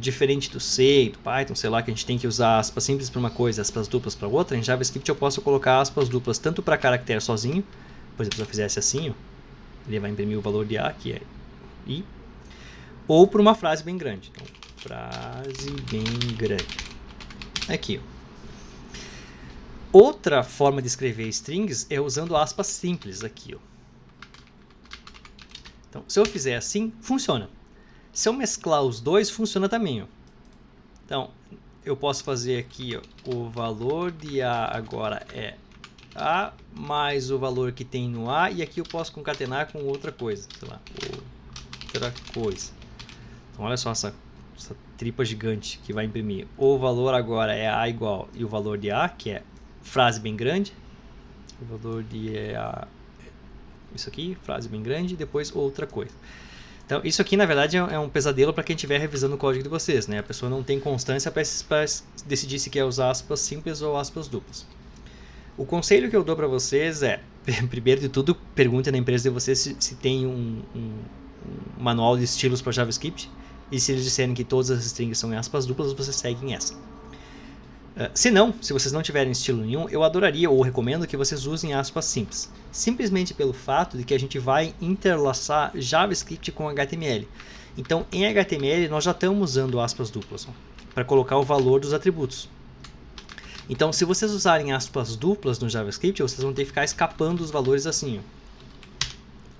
diferente do C, do Python, sei lá, que a gente tem que usar aspas simples para uma coisa e aspas duplas para outra, em JavaScript eu posso colocar aspas duplas tanto para caractere sozinho, por exemplo, se eu fizesse assim, ó, ele vai imprimir o valor de a, que é i, ou por uma frase bem grande. Então, frase bem grande. Aqui, ó. Outra forma de escrever strings é usando aspas simples aqui, ó. Então, se eu fizer assim, funciona. Se eu mesclar os dois, funciona também, ó. Então, eu posso fazer aqui, ó, o valor de a agora é a mais o valor que tem no a, e aqui eu posso concatenar com outra coisa, sei lá, outra coisa. Então, olha só essa tripa gigante que vai imprimir. O valor agora é a igual e o valor de a, que é frase bem grande, o valor de a, isso aqui, frase bem grande, e depois outra coisa. Então, isso aqui, na verdade, é um pesadelo para quem estiver revisando o código de vocês, né? A pessoa não tem constância para decidir se quer usar aspas simples ou aspas duplas. O conselho que eu dou para vocês é, primeiro de tudo, pergunte na empresa de vocês se tem um manual de estilos para JavaScript, e se eles disserem que todas as strings são em aspas duplas, vocês seguem essa. Se não, se vocês não tiverem estilo nenhum, eu adoraria ou recomendo que vocês usem aspas simples. Simplesmente pelo fato de que a gente vai interlaçar JavaScript com HTML. Então, em HTML, nós já estamos usando aspas duplas para colocar o valor dos atributos. Então, se vocês usarem aspas duplas no JavaScript, vocês vão ter que ficar escapando os valores assim, ó,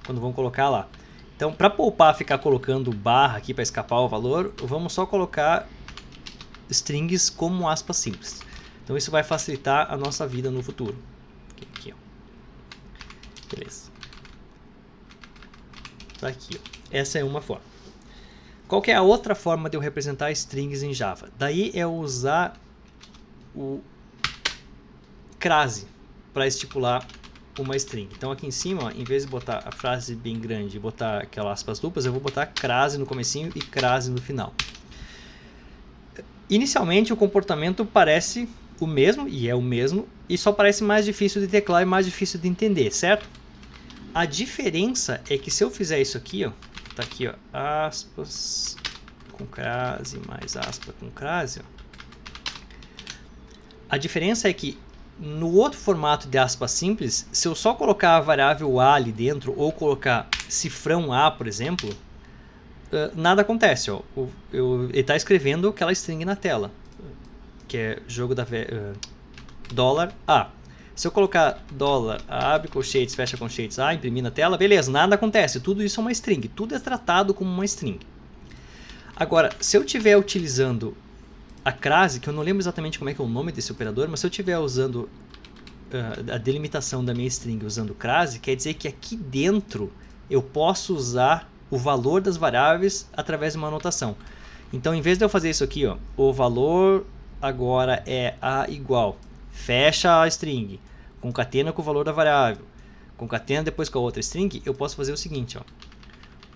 quando vão colocar lá. Então, para poupar ficar colocando barra aqui para escapar o valor, vamos só colocar strings como aspas simples. Então isso vai facilitar a nossa vida no futuro. Aqui, ó. Beleza. Tá aqui, ó. Essa é uma forma. Qual que é a outra forma de eu representar strings em Java? Daí é usar o crase para estipular uma string. Então aqui em cima, ó, em vez de botar a frase bem grande e botar aquelas aspas duplas, eu vou botar crase no comecinho e crase no final. Inicialmente o comportamento parece o mesmo, e é o mesmo, e só parece mais difícil de teclar e mais difícil de entender, certo? A diferença é que se eu fizer isso aqui, ó, tá aqui, ó, aspas com crase mais aspas com crase, ó. A diferença é que no outro formato de aspas simples, se eu só colocar a variável a ali dentro ou colocar cifrão a, por exemplo, nada acontece. Ó. Ele está escrevendo aquela string na tela, que é jogo da dólar a. Se eu colocar dólar, abre colchetes, fecha colchetes, a, imprimir na tela, beleza, nada acontece. Tudo isso é uma string, tudo é tratado como uma string. Agora, se eu estiver utilizando a crase, que eu não lembro exatamente como é que é o nome desse operador, mas se eu estiver usando a delimitação da minha string usando crase, quer dizer que aqui dentro eu posso usar o valor das variáveis através de uma anotação. Então, em vez de eu fazer isso aqui, ó, o valor agora é a igual, fecha a string, concatena com o valor da variável, concatena depois com a outra string, eu posso fazer o seguinte, ó,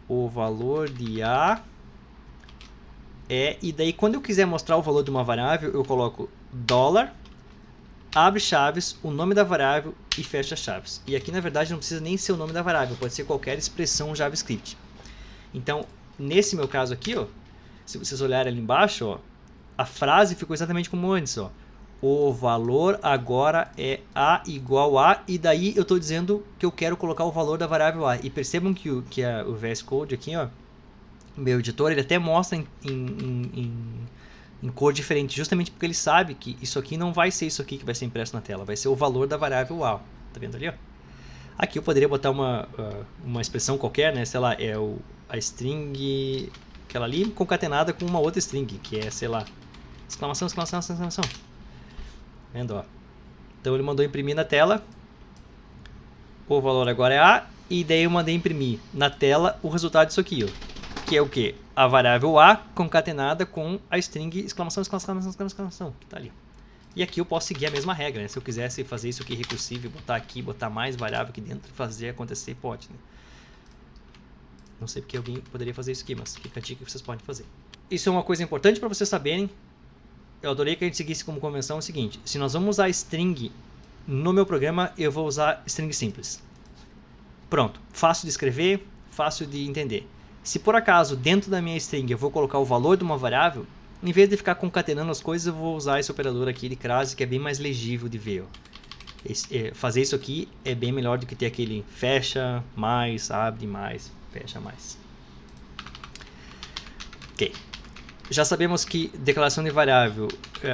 o valor de a e daí quando eu quiser mostrar o valor de uma variável, eu coloco dólar, abre chaves, o nome da variável e fecha chaves. E aqui na verdade não precisa nem ser o nome da variável, pode ser qualquer expressão JavaScript. Então, nesse meu caso aqui, ó, se vocês olharem ali embaixo, ó, a frase ficou exatamente como antes, ó. O valor agora é a igual a, e daí eu estou dizendo que eu quero colocar o valor da variável a. E percebam que o VS Code aqui, ó, meu editor, ele até mostra em cor diferente, justamente porque ele sabe que isso aqui não vai ser isso aqui que vai ser impresso na tela, vai ser o valor da variável a. Tá vendo ali, ó? Aqui eu poderia botar uma expressão qualquer, né? Sei lá, é a string, aquela ali, concatenada com uma outra string, que é, sei lá, exclamação, exclamação, exclamação. Vendo, ó? Então ele mandou imprimir na tela, o valor agora é a, e daí eu mandei imprimir na tela o resultado disso aqui, ó. Que é o que? A variável a concatenada com a string exclamação, exclamação, exclamação, que tá ali. E aqui eu posso seguir a mesma regra, né? Se eu quisesse fazer isso aqui recursivo, botar aqui, botar mais variável aqui dentro, fazer acontecer, pode, né? Não sei porque alguém poderia fazer isso aqui, mas fica a dica que vocês podem fazer. Isso é uma coisa importante para vocês saberem. Eu adorei que a gente seguisse como convenção o seguinte: se nós vamos usar string no meu programa, eu vou usar string simples. Pronto, fácil de escrever, fácil de entender. Se por acaso dentro da minha string eu vou colocar o valor de uma variável, em vez de ficar concatenando as coisas, eu vou usar esse operador aqui de crase, que é bem mais legível de ver. Ó. Fazer isso aqui é bem melhor do que ter aquele fecha mais, abre mais, fecha mais. Ok. Já sabemos que declaração de variável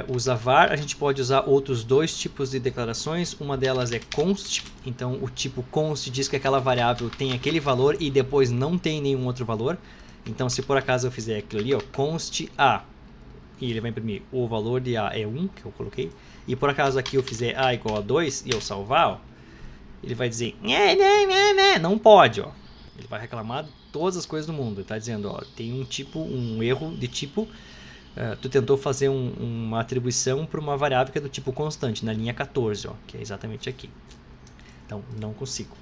usa var, a gente pode usar outros dois tipos de declarações, uma delas é const, então o tipo const diz que aquela variável tem aquele valor e depois não tem nenhum outro valor. Então se por acaso eu fizer aquilo ali, ó, const a, e ele vai imprimir o valor de a é 1, que eu coloquei, e por acaso aqui eu fizer a igual a 2 e eu salvar, ó, ele vai dizer, não pode, ó. Ele vai reclamar de todas as coisas do mundo. Ele está dizendo, ó, tem um erro de tipo, tu tentou fazer uma atribuição para uma variável que é do tipo constante, na linha 14, ó, que é exatamente aqui. Então, não consigo.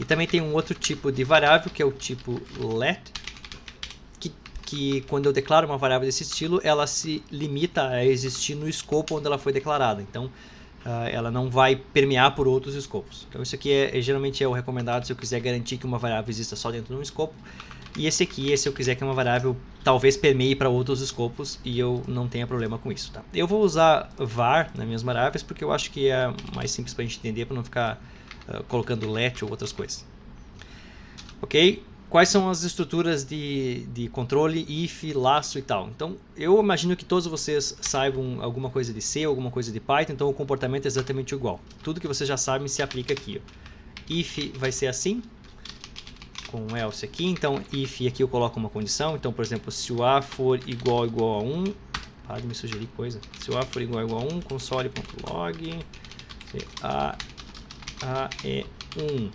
E também tem um outro tipo de variável, que é o tipo let, que quando eu declaro uma variável desse estilo, ela se limita a existir no escopo onde ela foi declarada. Então, ela não vai permear por outros escopos. Então isso aqui geralmente é o recomendado se eu quiser garantir que uma variável exista só dentro de um escopo. E esse aqui é se eu quiser que uma variável talvez permeie para outros escopos e eu não tenha problema com isso. Tá? Eu vou usar var nas minhas variáveis porque eu acho que é mais simples para a gente entender, para não ficar colocando let ou outras coisas. Ok? Quais são as estruturas de controle, if, laço e tal? Então, eu imagino que todos vocês saibam alguma coisa de C, alguma coisa de Python, então o comportamento é exatamente igual. Tudo que vocês já sabem se aplica aqui. Ó. If vai ser assim, com else aqui, então if aqui eu coloco uma condição, então por exemplo, se o A for igual a 1, Para de me sugerir coisa. Se o A for igual a 1, console.log, se A é 1.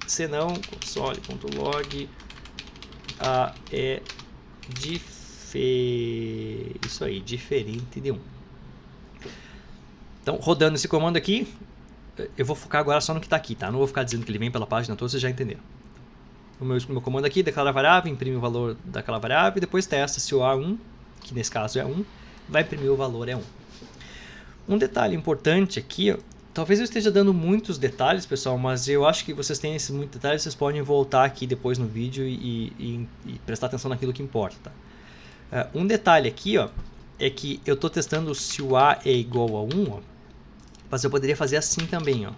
Se não, console.log, A é isso aí, diferente de 1. Então, rodando esse comando aqui, eu vou focar agora só no que está aqui, tá? Não vou ficar dizendo que ele vem pela página toda, vocês já entenderam. O meu comando aqui, declara a variável, imprime o valor daquela variável e depois testa se o A é 1, que nesse caso é 1, vai imprimir o valor é 1. Um detalhe importante aqui, ó, talvez eu esteja dando muitos detalhes, pessoal, mas eu acho que vocês têm esses muitos detalhes, vocês podem voltar aqui depois no vídeo e prestar atenção naquilo que importa, tá? Um detalhe aqui, ó, é que eu estou testando se o A é igual a 1, ó, mas eu poderia fazer assim também, ó.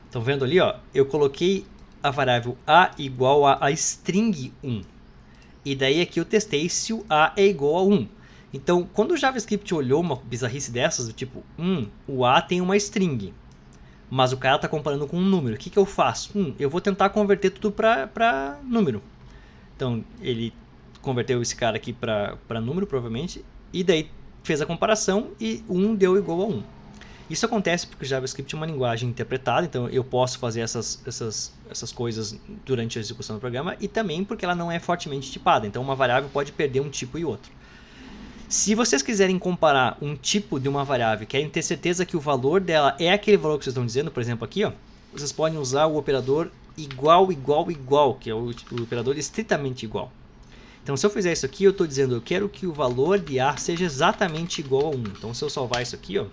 Estão vendo ali, ó? Eu coloquei a variável A igual a string 1. E daí aqui eu testei se o A é igual a 1. Então, quando o JavaScript olhou uma bizarrice dessas, do tipo, o A tem uma string, mas o cara está comparando com um número, o que eu faço? Eu vou tentar converter tudo para número. Então, ele converteu esse cara aqui para número, provavelmente, e daí fez a comparação e 1 deu igual a 1. Isso acontece porque o JavaScript é uma linguagem interpretada, então eu posso fazer essas coisas durante a execução do programa, e também porque ela não é fortemente tipada, então uma variável pode perder um tipo e outro. Se vocês quiserem comparar um tipo de uma variável, querem ter certeza que o valor dela é aquele valor que vocês estão dizendo, por exemplo aqui, ó, vocês podem usar o operador igual, igual, igual, que é o operador estritamente igual. Então, se eu fizer isso aqui, eu estou dizendo, eu quero que o valor de A seja exatamente igual a 1. Então, se eu salvar isso aqui, ó,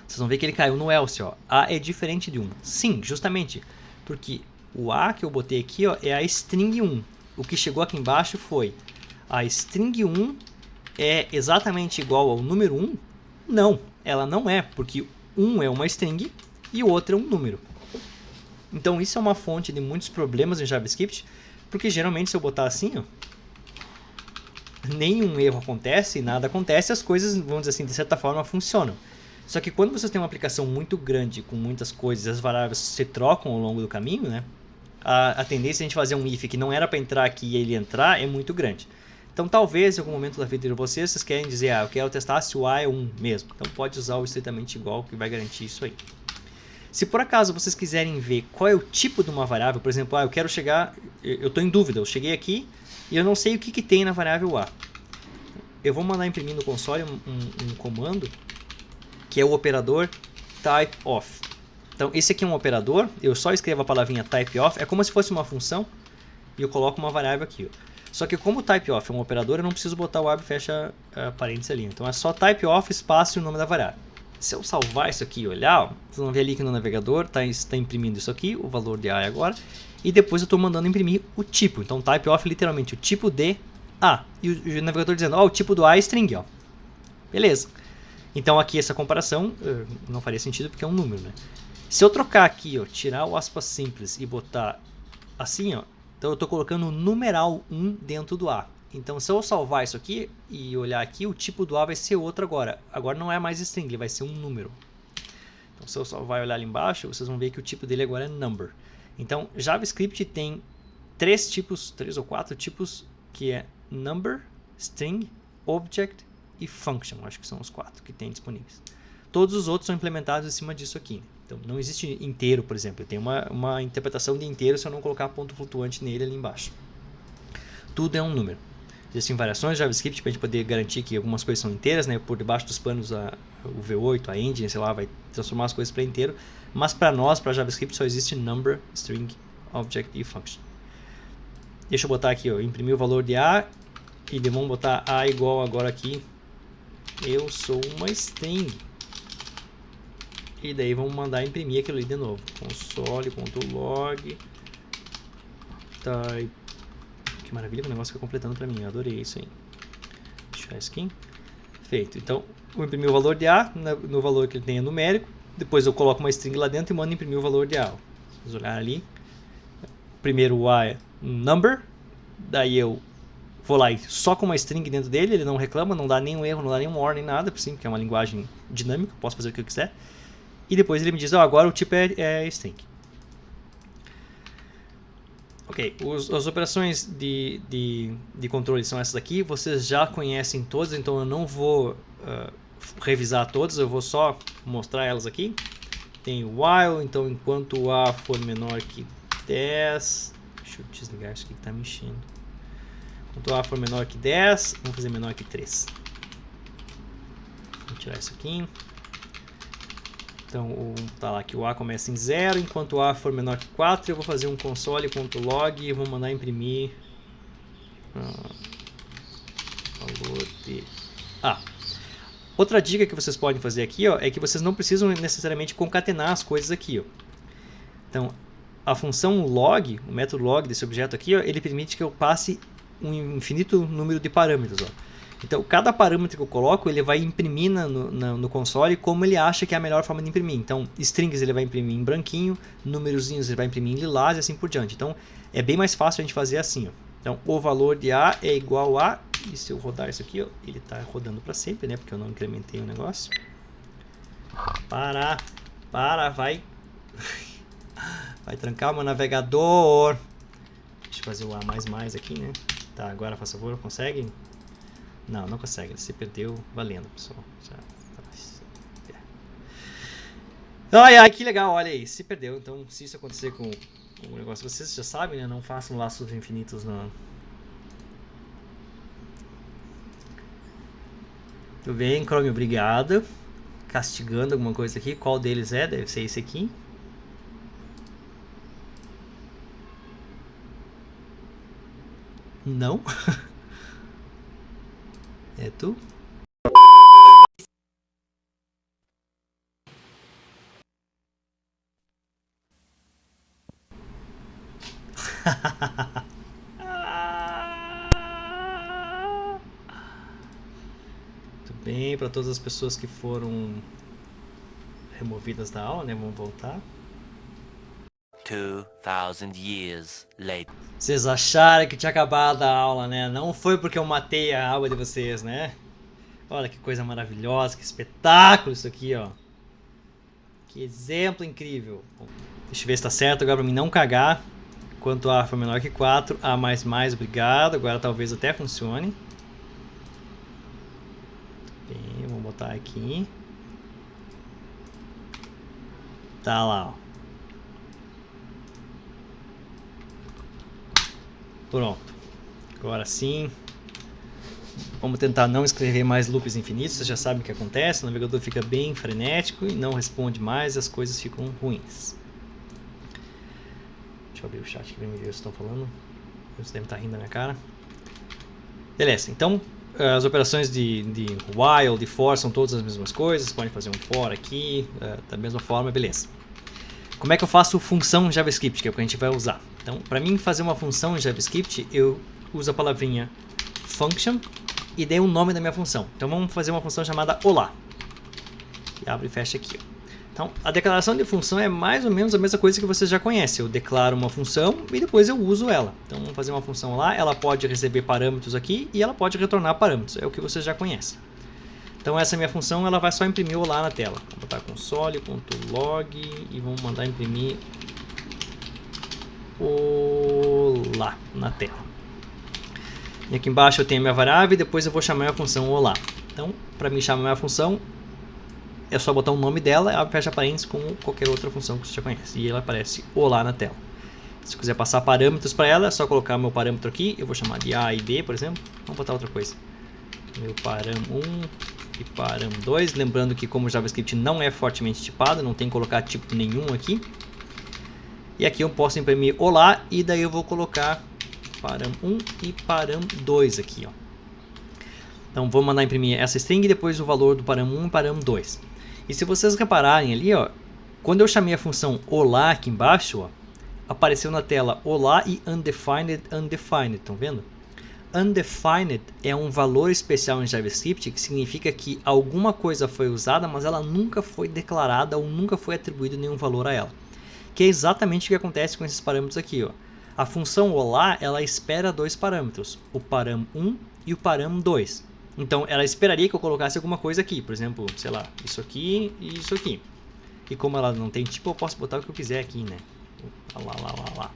vocês vão ver que ele caiu no else, ó. A é diferente de 1. Sim, justamente, porque o A que eu botei aqui, ó, é a string 1. O que chegou aqui embaixo foi a string 1 é exatamente igual ao número 1? Não, ela não é, porque 1 é uma string e o outro é um número. Então, isso é uma fonte de muitos problemas em JavaScript, porque geralmente se eu botar assim, ó, nenhum erro acontece, nada acontece, as coisas, vamos dizer assim, de certa forma funcionam. Só que quando você tem uma aplicação muito grande, com muitas coisas, as variáveis se trocam ao longo do caminho, né? A tendência de a gente fazer um if que não era para entrar aqui e ele entrar é muito grande. Então talvez em algum momento da vida de vocês querem dizer, eu quero testar se o A é 1 mesmo. Então pode usar o estritamente igual que vai garantir isso aí. Se por acaso vocês quiserem ver qual é o tipo de uma variável, por exemplo, eu quero chegar, eu estou em dúvida, eu cheguei aqui e eu não sei o que tem na variável A. Eu vou mandar imprimir no console um comando que é o operador typeof. Então esse aqui é um operador, eu só escrevo a palavrinha typeof, é como se fosse uma função e eu coloco uma variável aqui. Só que como o typeof é um operador, eu não preciso botar o abre e fecha parênteses ali. Então é só typeof espaço e o nome da variável. Se eu salvar isso aqui e olhar, vocês vão ver ali que no navegador está imprimindo isso aqui, o valor de A agora, e depois eu estou mandando imprimir o tipo. Então typeof literalmente o tipo de A. E o navegador dizendo, o tipo do A é string, ó. Beleza. Então aqui essa comparação não faria sentido porque é um número, né? Se eu trocar aqui, ó, tirar o aspas simples e botar assim, ó, então eu estou colocando o numeral 1 dentro do A. Então se eu salvar isso aqui e olhar aqui, o tipo do A vai ser outro agora. Agora não é mais string, ele vai ser um número. Então se eu salvar e olhar ali embaixo, vocês vão ver que o tipo dele agora é number. Então JavaScript tem três ou quatro tipos, que é number, string, object e function. Acho que são os 4 que tem disponíveis. Todos os outros são implementados em cima disso aqui. Então não existe inteiro, por exemplo. Eu tenho uma interpretação de inteiro se eu não colocar ponto flutuante nele ali embaixo. Tudo é um número. Existem variações de JavaScript para a gente poder garantir que algumas coisas são inteiras, né? Por debaixo dos panos o V8, a engine, sei lá, vai transformar as coisas para inteiro. Mas para nós, para JavaScript, só existe number, string, object e function. Deixa eu botar aqui, ó, imprimir o valor de A e vamos botar A igual agora aqui. Eu sou uma string. E daí vamos mandar imprimir aquilo ali de novo. Console.log type. Que maravilha, o negócio fica completando para mim. Eu adorei isso aí. Deixar skin. Feito. Então, vou imprimir o valor de A no valor que ele tem numérico. Depois eu coloco uma string lá dentro e mando imprimir o valor de A. Vocês olharem ali. Primeiro o A é number. Daí eu vou lá e só com uma string dentro dele. Ele não reclama, não dá nenhum erro, não dá nenhum or, nem nada. Sim, porque é uma linguagem dinâmica. Posso fazer o que eu quiser. E depois ele me diz, agora o tipo é string. Ok, as operações de controle são essas aqui, vocês já conhecem todas, então eu não vou revisar todas, eu vou só mostrar elas aqui. Tem o while, então enquanto o A for menor que 10, deixa eu desligar isso aqui que está mexendo. Enquanto o A for menor que 10, vamos fazer menor que 3. Vou tirar isso aqui. Então, tá lá que o A começa em 0, enquanto o A for menor que 4, eu vou fazer um console.log e vou mandar imprimir valor de A. Outra dica que vocês podem fazer aqui, ó, é que vocês não precisam necessariamente concatenar as coisas aqui, ó. Então, a função log, o método log desse objeto aqui, ó, ele permite que eu passe um infinito número de parâmetros, ó. Então, cada parâmetro que eu coloco, ele vai imprimir no console como ele acha que é a melhor forma de imprimir. Então, strings ele vai imprimir em branquinho, númerozinhos ele vai imprimir em lilás e assim por diante. Então, é bem mais fácil a gente fazer assim, ó. Então, o valor de A é igual a... E se eu rodar isso aqui, ó, ele está rodando para sempre, né? Porque eu não incrementei o negócio. Para, vai... vai trancar o meu navegador. Deixa eu fazer o A++ aqui, né? Tá, agora, por favor, conseguem? Não, não consegue. Você perdeu valendo, pessoal. Ai, que legal. Olha aí. Se perdeu. Então, se isso acontecer com o negócio, vocês já sabem, né? Não façam laços infinitos, não. Tudo bem, Chrome, obrigado. Castigando alguma coisa aqui. Qual deles é? Deve ser esse aqui. Não. É tu? Muito bem, para todas as pessoas que foram removidas da aula, né? Vamos voltar. 2000 years later. Vocês acharam que tinha acabado a aula, né? Não foi porque eu matei a aula de vocês, né? Olha que coisa maravilhosa, que espetáculo isso aqui, ó. Que exemplo incrível. Deixa eu ver se tá certo agora pra mim não cagar. Enquanto A for menor que 4, A++, obrigado. Agora talvez até funcione. Bem, vamos botar aqui. Tá lá, ó. Pronto. Agora sim. Vamos tentar não escrever mais loops infinitos. Vocês já sabem o que acontece. O navegador fica bem frenético e não responde mais. E as coisas ficam ruins. Deixa eu abrir o chat aqui pra me ver o que estão falando. Eles devem estar rindo da minha cara. Beleza. Então, as operações de while, de for, são todas as mesmas coisas. Podem fazer um for aqui, da mesma forma. Beleza. Como é que eu faço função JavaScript, que é o que a gente vai usar? Então, para mim fazer uma função em JavaScript, eu uso a palavrinha function e dei o nome da minha função. Então, vamos fazer uma função chamada olá. E abre e fecha aqui. Então, a declaração de função é mais ou menos a mesma coisa que vocês já conhecem. Eu declaro uma função e depois eu uso ela. Então, vamos fazer uma função lá. Ela pode receber parâmetros aqui e ela pode retornar parâmetros. É o que vocês já conhecem. Então essa minha função ela vai só imprimir o olá na tela. Vou botar console.log e vamos mandar imprimir olá na tela. E aqui embaixo eu tenho a minha variável e depois eu vou chamar a função olá. Então, para mim chamar a minha função, é só botar o nome dela e fecha parênteses com qualquer outra função que você já conhece. E ela aparece olá na tela. Se eu quiser passar parâmetros para ela, é só colocar meu parâmetro aqui. Eu vou chamar de A e B, por exemplo. Vamos botar outra coisa. Meu param1 e param2. Lembrando que como o JavaScript não é fortemente tipado, não tem que colocar tipo nenhum aqui. E aqui eu posso imprimir olá e daí eu vou colocar param1 e param2 aqui, ó. Então vou mandar imprimir essa string e depois o valor do param1 e param2. E se vocês repararem ali, ó, quando eu chamei a função olá aqui embaixo, ó, apareceu na tela olá e undefined. Estão vendo? Undefined é um valor especial em JavaScript que significa que alguma coisa foi usada, mas ela nunca foi declarada ou nunca foi atribuído nenhum valor a ela. Que é exatamente o que acontece com esses parâmetros aqui, ó. A função olá, ela espera dois parâmetros, o param1 e o param2. Então, ela esperaria que eu colocasse alguma coisa aqui, por exemplo, sei lá, isso aqui e isso aqui. E como ela não tem tipo, eu posso botar o que eu quiser aqui, né? Lá.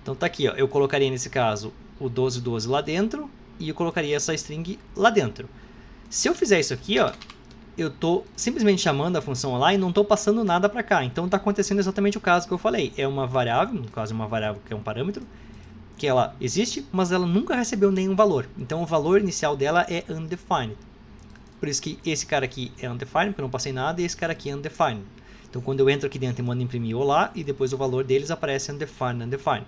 Então tá aqui, ó, eu colocaria nesse caso o 1212 lá dentro e eu colocaria essa string lá dentro. Se eu fizer isso aqui, ó, eu estou simplesmente chamando a função lá e não estou passando nada para cá. Então está acontecendo exatamente o caso que eu falei. É uma variável, no caso uma variável que é um parâmetro, que ela existe, mas ela nunca recebeu nenhum valor. Então o valor inicial dela é undefined. Por isso que esse cara aqui é undefined, porque eu não passei nada, e esse cara aqui é undefined. Então quando eu entro aqui dentro e mando imprimir olá, e depois o valor deles aparece undefined.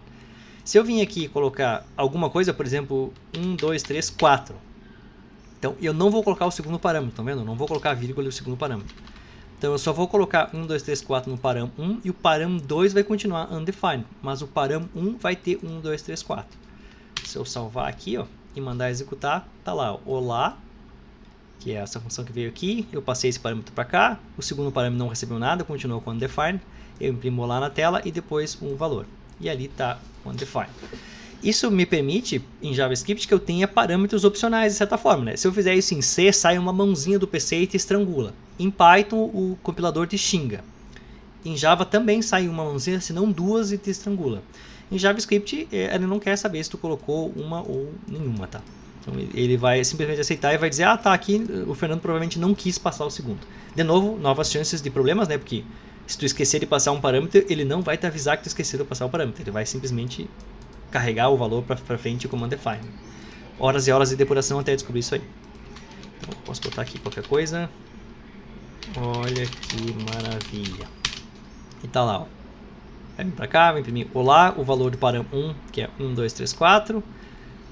Se eu vim aqui e colocar alguma coisa, por exemplo, 1, 2, 3, 4. Então, eu não vou colocar o segundo parâmetro, tá vendo? Eu não vou colocar a vírgula e o segundo parâmetro. Então, eu só vou colocar 1, 2, 3, 4 no param 1 e o param 2 vai continuar undefined. Mas o param 1 vai ter 1, 2, 3, 4. Se eu salvar aqui, ó, e mandar executar, tá lá, ó, olá, que é essa função que veio aqui. Eu passei esse parâmetro para cá. O segundo parâmetro não recebeu nada, continuou com undefined. Eu imprimo lá na tela e depois um valor. E ali está undefined. Isso me permite, em JavaScript, que eu tenha parâmetros opcionais, de certa forma. Né? Se eu fizer isso em C, sai uma mãozinha do PC e te estrangula. Em Python, o compilador te xinga. Em Java também sai uma mãozinha, se não duas, e te estrangula. Em JavaScript, ele não quer saber se tu colocou uma ou nenhuma. Tá? Então, ele vai simplesmente aceitar e vai dizer, ah, tá, aqui o Fernando provavelmente não quis passar o segundo. De novo, novas chances de problemas, né? Porque se tu esquecer de passar um parâmetro, ele não vai te avisar que tu esqueceu de passar o parâmetro. Ele vai simplesmente carregar o valor para frente com undefined. Horas e horas de depuração até descobrir isso aí. Então, posso botar aqui qualquer coisa. Olha que maravilha. E tá lá, ó. Vai vir para cá, vai imprimir olá, o valor do param 1, que é 1, 2, 3, 4.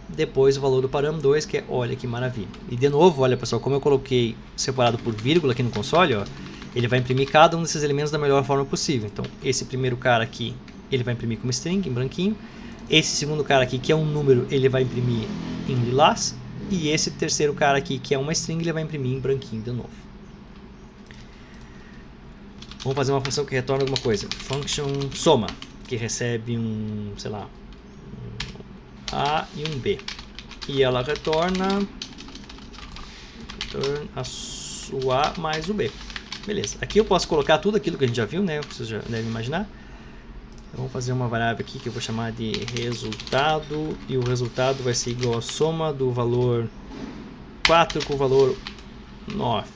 Depois o valor do param 2, que é olha que maravilha. E de novo, olha pessoal, como eu coloquei separado por vírgula aqui no console, ó, ele vai imprimir cada um desses elementos da melhor forma possível. Então, esse primeiro cara aqui, ele vai imprimir como string, em branquinho. Esse segundo cara aqui, que é um número, ele vai imprimir em lilás. E esse terceiro cara aqui, que é uma string, ele vai imprimir em branquinho de novo. Vamos fazer uma função que retorna alguma coisa. Function soma, que recebe um, sei lá, um A e um B. E ela retorna o A mais o B. Beleza. Aqui eu posso colocar tudo aquilo que a gente já viu, né? Vocês já devem imaginar. Vamos fazer uma variável aqui que eu vou chamar de resultado, e o resultado vai ser igual a soma do valor 4 com o valor 9.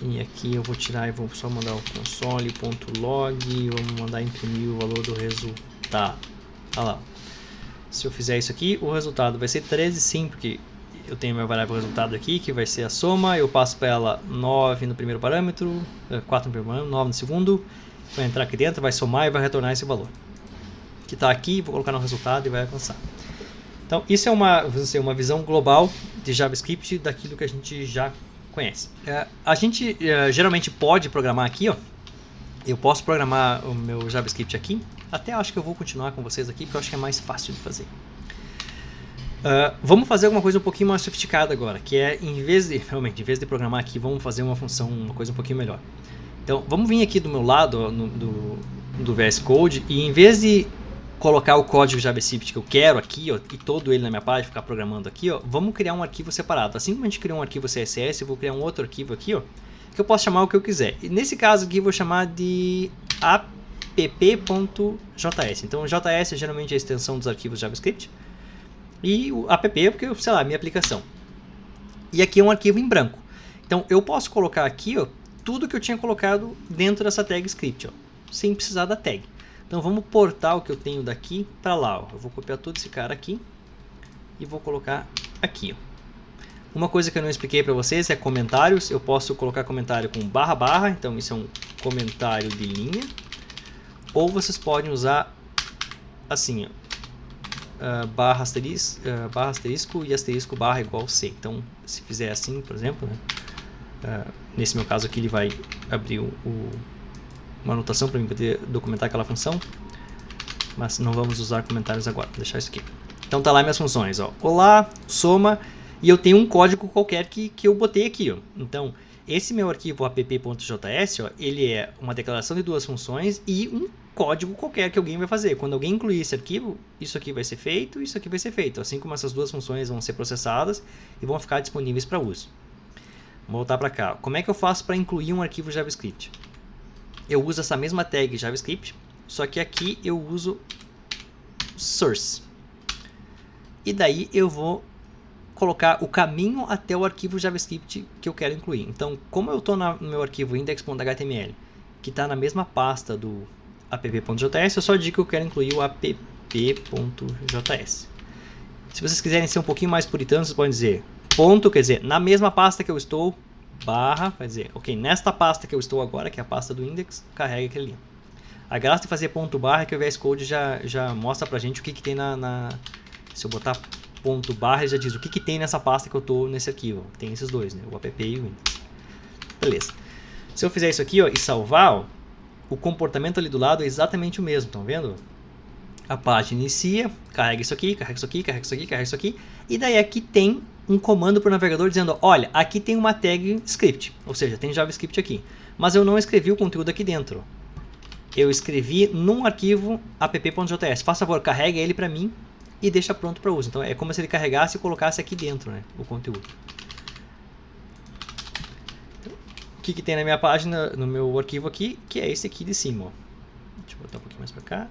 E aqui eu vou tirar e vou só mandar o console.log e vamos mandar imprimir o valor do resultado. Olha lá. Se eu fizer isso aqui, o resultado vai ser 13 sim, porque eu tenho minha variável resultado aqui, que vai ser a soma, eu passo para ela 9 no primeiro parâmetro, 4 no primeiro parâmetro, 9 no segundo, vai entrar aqui dentro, vai somar e vai retornar esse valor. Que está aqui, vou colocar no resultado e vai avançar. Então, isso é uma visão global de JavaScript daquilo que a gente já conhece. A gente geralmente pode programar aqui, ó. Eu posso programar o meu JavaScript aqui, até acho que eu vou continuar com vocês aqui, porque eu acho que é mais fácil de fazer. Vamos fazer alguma coisa um pouquinho mais sofisticada agora, que é, em vez de programar aqui, vamos fazer uma função, uma coisa um pouquinho melhor. Então, vamos vir aqui do meu lado, do VS Code, e em vez de colocar o código JavaScript que eu quero aqui, ó, e todo ele na minha página, ficar programando aqui, ó, vamos criar um arquivo separado. Assim como a gente criou um arquivo CSS, eu vou criar um outro arquivo aqui, ó, que eu posso chamar o que eu quiser. E nesse caso aqui, eu vou chamar de app.js. Então, JS é geralmente a extensão dos arquivos JavaScript. E o app é porque, sei lá, minha aplicação. E aqui é um arquivo em branco. Então, eu posso colocar aqui, ó, tudo que eu tinha colocado dentro dessa tag script, ó, sem precisar da tag. Então, vamos portar o que eu tenho daqui para lá. Ó. Eu vou copiar todo esse cara aqui e vou colocar aqui. Ó. Uma coisa que eu não expliquei para vocês é comentários. Eu posso colocar comentário com barra barra, então isso é um comentário de linha. Ou vocês podem usar assim, ó. Barra asterisco e asterisco barra igual C. Então, se fizer assim, por exemplo, né, nesse meu caso aqui ele vai abrir uma anotação para mim poder documentar aquela função, mas não vamos usar comentários agora, vou deixar isso aqui. Então tá lá minhas funções, ó. Olá, soma, e eu tenho um código qualquer que eu botei aqui, ó. Então, esse meu arquivo app.js, ó, ele é uma declaração de duas funções e um código qualquer que alguém vai fazer. Quando alguém incluir esse arquivo, isso aqui vai ser feito, isso aqui vai ser feito. Assim como essas duas funções vão ser processadas e vão ficar disponíveis para uso. Vou voltar para cá. Como é que eu faço para incluir um arquivo JavaScript? Eu uso essa mesma tag JavaScript só que aqui eu uso source. E daí eu vou colocar o caminho até o arquivo JavaScript que eu quero incluir. Então, como eu estou no meu arquivo index.html, que está na mesma pasta do app.js, eu só digo que eu quero incluir o app.js. Se vocês quiserem ser um pouquinho mais puritanos, vocês podem dizer ponto, quer dizer, na mesma pasta que eu estou, barra, vai dizer, ok, nesta pasta que eu estou agora, que é a pasta do index, carrega aquele ali. A graça de fazer ponto barra é que o VS Code já mostra pra gente o que tem se eu botar ponto barra, ele já diz o que tem nessa pasta que eu estou nesse arquivo. Tem esses dois, né? O app e o index. Beleza. Se eu fizer isso aqui, ó, e salvar, ó, o comportamento ali do lado é exatamente o mesmo, estão vendo? A página inicia, carrega isso aqui, carrega isso aqui, carrega isso aqui, carrega isso aqui, e daí aqui tem um comando para o navegador dizendo, olha, aqui tem uma tag script, ou seja, tem JavaScript aqui, mas eu não escrevi o conteúdo aqui dentro. Eu escrevi num arquivo app.js. Faça favor, carrega ele para mim e deixa pronto para uso. Então é como se ele carregasse e colocasse aqui dentro, né, o conteúdo. O que tem na minha página, no meu arquivo aqui, que é esse aqui de cima. Ó. Deixa eu botar um pouquinho mais para cá.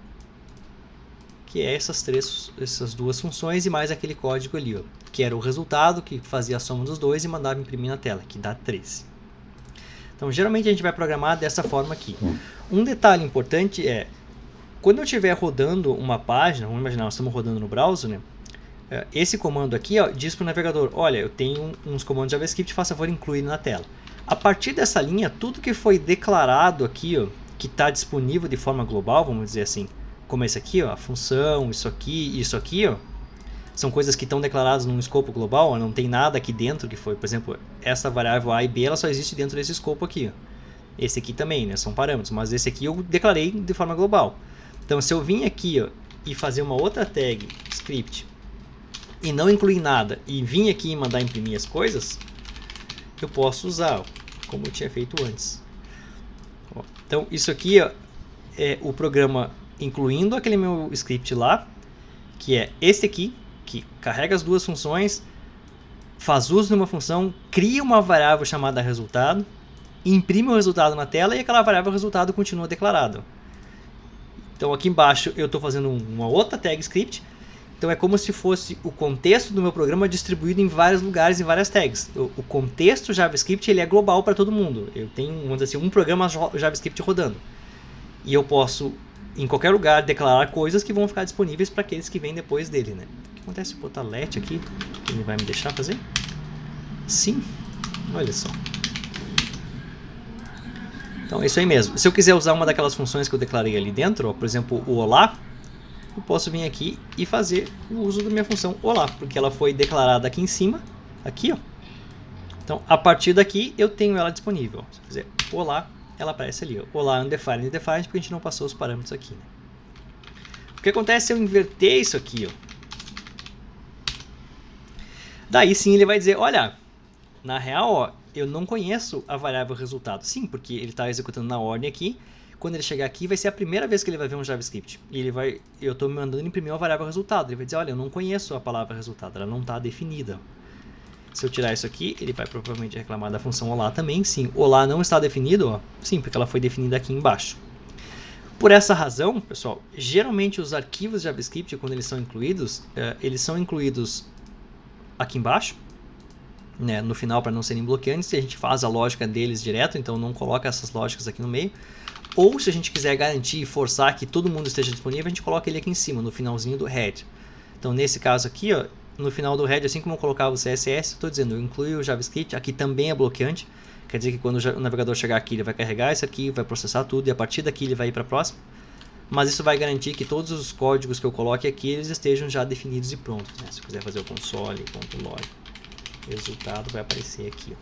Que é essas duas funções e mais aquele código ali, ó, que era o resultado, que fazia a soma dos dois e mandava imprimir na tela, que dá 13. Então, geralmente a gente vai programar dessa forma aqui. Um detalhe importante é, quando eu estiver rodando uma página, vamos imaginar, nós estamos rodando no browser, né? Esse comando aqui, ó, diz para o navegador, olha, eu tenho uns comandos JavaScript, faça favor incluir na tela. A partir dessa linha, tudo que foi declarado aqui, ó, que está disponível de forma global, vamos dizer assim, como esse aqui, ó, a função, isso aqui, ó, são coisas que estão declaradas num escopo global, ó, não tem nada aqui dentro que foi, por exemplo, essa variável A e B, ela só existe dentro desse escopo aqui, ó. Esse aqui também, né, são parâmetros, mas esse aqui eu declarei de forma global. Então, se eu vim aqui, ó, e fazer uma outra tag, script, e não incluir nada, e vim aqui e mandar imprimir as coisas, eu posso usar, ó, como eu tinha feito antes. Ó, então, isso aqui, ó, é o programa incluindo aquele meu script lá, que é esse aqui, que carrega as duas funções, faz uso de uma função, cria uma variável chamada resultado, imprime o resultado na tela e aquela variável resultado continua declarado. Então aqui embaixo eu estou fazendo uma outra tag script, então é como se fosse o contexto do meu programa distribuído em vários lugares, em várias tags. O contexto JavaScript ele é global para todo mundo. Eu tenho, vamos dizer assim, um programa JavaScript rodando. E eu posso em qualquer lugar declarar coisas que vão ficar disponíveis para aqueles que vêm depois dele, né? O que acontece se eu botar let aqui? Ele vai me deixar fazer? Sim, olha só. Então é isso aí mesmo. Se eu quiser usar uma daquelas funções que eu declarei ali dentro, ó, por exemplo, o olá, eu posso vir aqui e fazer o uso da minha função olá, porque ela foi declarada aqui em cima, aqui, ó. Então, a partir daqui, eu tenho ela disponível. Se eu fizer olá, ela aparece ali, ó. Olá, undefined, defined, porque a gente não passou os parâmetros aqui, né? O que acontece se eu inverter isso aqui, ó? Daí sim ele vai dizer, olha, na real, ó, eu não conheço a variável resultado. Sim, porque ele está executando na ordem aqui. Quando ele chegar aqui, vai ser a primeira vez que ele vai ver um JavaScript. E eu estou mandando imprimir uma variável resultado. Ele vai dizer, olha, eu não conheço a palavra resultado, ela não está definida. Se eu tirar isso aqui, ele vai provavelmente reclamar da função olá também. Sim, olá não está definido, ó. Sim, porque ela foi definida aqui embaixo. Por essa razão, pessoal, geralmente os arquivos JavaScript, quando eles são incluídos aqui embaixo, né, no final para não serem bloqueantes, e a gente faz a lógica deles direto, então não coloca essas lógicas aqui no meio. Ou se a gente quiser garantir e forçar que todo mundo esteja disponível, a gente coloca ele aqui em cima, no finalzinho do head. Então nesse caso aqui, ó, no final do head, assim como eu colocava o CSS, estou dizendo, eu incluo o JavaScript, aqui também é bloqueante, quer dizer que quando o navegador chegar aqui, ele vai carregar isso aqui, vai processar tudo, e a partir daqui ele vai ir para a próxima. Mas isso vai garantir que todos os códigos que eu coloque aqui, eles estejam já definidos e prontos, né? Se eu quiser fazer o console.log, resultado vai aparecer aqui,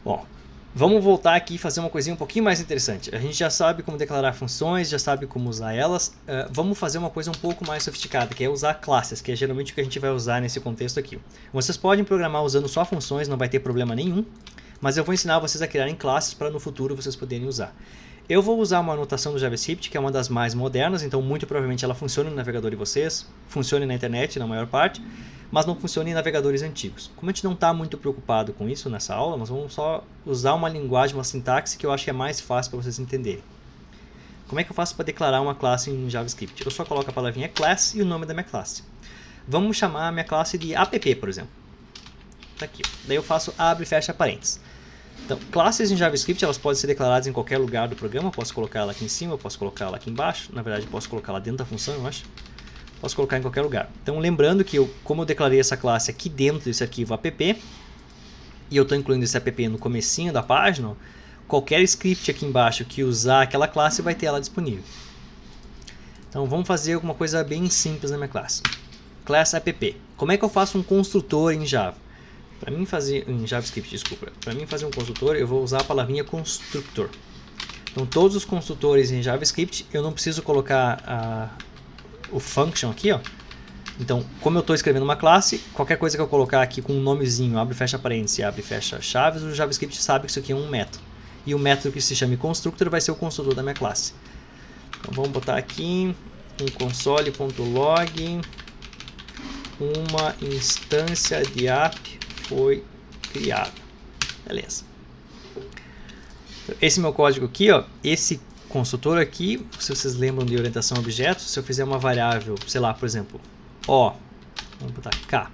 ó. Bom, vamos voltar aqui e fazer uma coisinha um pouquinho mais interessante. A gente já sabe como declarar funções, já sabe como usar elas. Vamos fazer uma coisa um pouco mais sofisticada, que é usar classes, que é geralmente o que a gente vai usar nesse contexto aqui. Vocês podem programar usando só funções, não vai ter problema nenhum, mas eu vou ensinar vocês a criarem classes para no futuro vocês poderem usar. Eu vou usar uma anotação do JavaScript, que é uma das mais modernas, então muito provavelmente ela funciona no navegador de vocês, funcione na internet na maior parte, mas não funciona em navegadores antigos. Como a gente não está muito preocupado com isso nessa aula, nós vamos só usar uma linguagem, uma sintaxe que eu acho que é mais fácil para vocês entenderem. Como é que eu faço para declarar uma classe em JavaScript? Eu só coloco a palavrinha class e o nome da minha classe. Vamos chamar a minha classe de app, por exemplo. Tá aqui. Daí eu faço abre e fecha parênteses. Então, classes em JavaScript, elas podem ser declaradas em qualquer lugar do programa. Eu posso colocar ela aqui em cima, eu posso colocar ela aqui embaixo. Na verdade, eu posso colocar ela dentro da função, eu acho. Posso colocar em qualquer lugar. Então, lembrando que como eu declarei essa classe aqui dentro desse arquivo app, e eu estou incluindo esse app no comecinho da página, qualquer script aqui embaixo que usar aquela classe vai ter ela disponível. Então, vamos fazer alguma coisa bem simples na minha classe. Class app. Como é que eu faço um construtor em Java? Para mim fazer em JavaScript, desculpa. Para mim fazer um construtor, eu vou usar a palavrinha constructor. Então todos os construtores em JavaScript, eu não preciso colocar o function aqui, ó. Então, como eu estou escrevendo uma classe, qualquer coisa que eu colocar aqui com um nomezinho, abre e fecha parênteses, abre e fecha chaves, o JavaScript sabe que isso aqui é um método. E o método que se chama constructor vai ser o construtor da minha classe. Então vamos botar aqui um console.log, uma instância de app foi criado. Beleza. Esse meu código aqui, ó, esse construtor aqui, se vocês lembram de orientação a objetos, se eu fizer uma variável, sei lá, por exemplo, O, vamos botar K,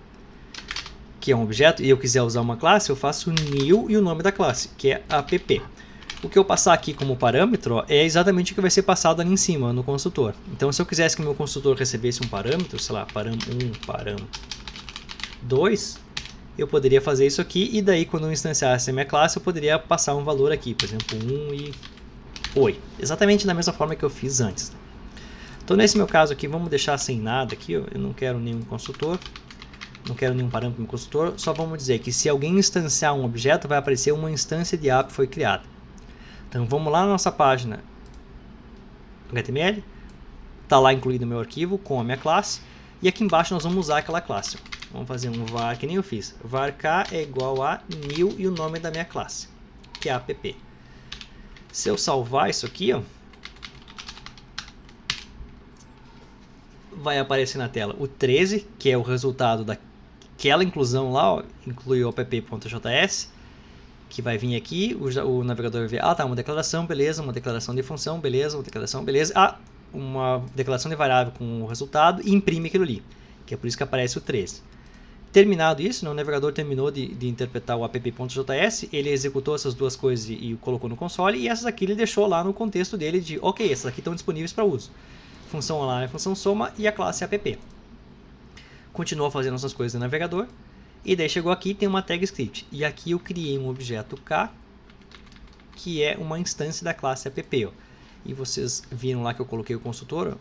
que é um objeto, e eu quiser usar uma classe, eu faço new e o nome da classe, que é app. O que eu passar aqui como parâmetro, ó, é exatamente o que vai ser passado ali em cima, no construtor. Então, se eu quisesse que o meu construtor recebesse um parâmetro, sei lá, param1, param2, eu poderia fazer isso aqui, e daí quando eu instanciasse a minha classe, eu poderia passar um valor aqui, por exemplo, 1 e oi. Exatamente da mesma forma que eu fiz antes. Então, nesse meu caso aqui, vamos deixar sem nada aqui, ó, eu não quero nenhum construtor, não quero nenhum parâmetro no construtor, só vamos dizer que se alguém instanciar um objeto, vai aparecer uma instância de app foi criada. Então, vamos lá na nossa página HTML, está lá incluído o meu arquivo com a minha classe, e aqui embaixo nós vamos usar aquela classe. Vamos fazer um var, que nem eu fiz. Var k é igual a new e o nome da minha classe, que é app. Se eu salvar isso aqui, ó, vai aparecer na tela o 13, que é o resultado daquela inclusão lá, ó, inclui o app.js, que vai vir aqui, o navegador vai ver, tá, uma declaração, beleza, uma declaração de função, beleza, uma declaração, beleza, uma declaração de variável com o resultado e imprime aquilo ali, que é por isso que aparece o 13. Terminado isso, o navegador terminou de interpretar o app.js, ele executou essas duas coisas e colocou no console, e essas aqui ele deixou lá no contexto dele de, ok, essas aqui estão disponíveis para uso. Função lá é função soma e a classe app. Continuou fazendo essas coisas no navegador, e daí chegou aqui tem uma tag script, e aqui eu criei um objeto k, que é uma instância da classe app. Ó. E vocês viram lá que eu coloquei o construtor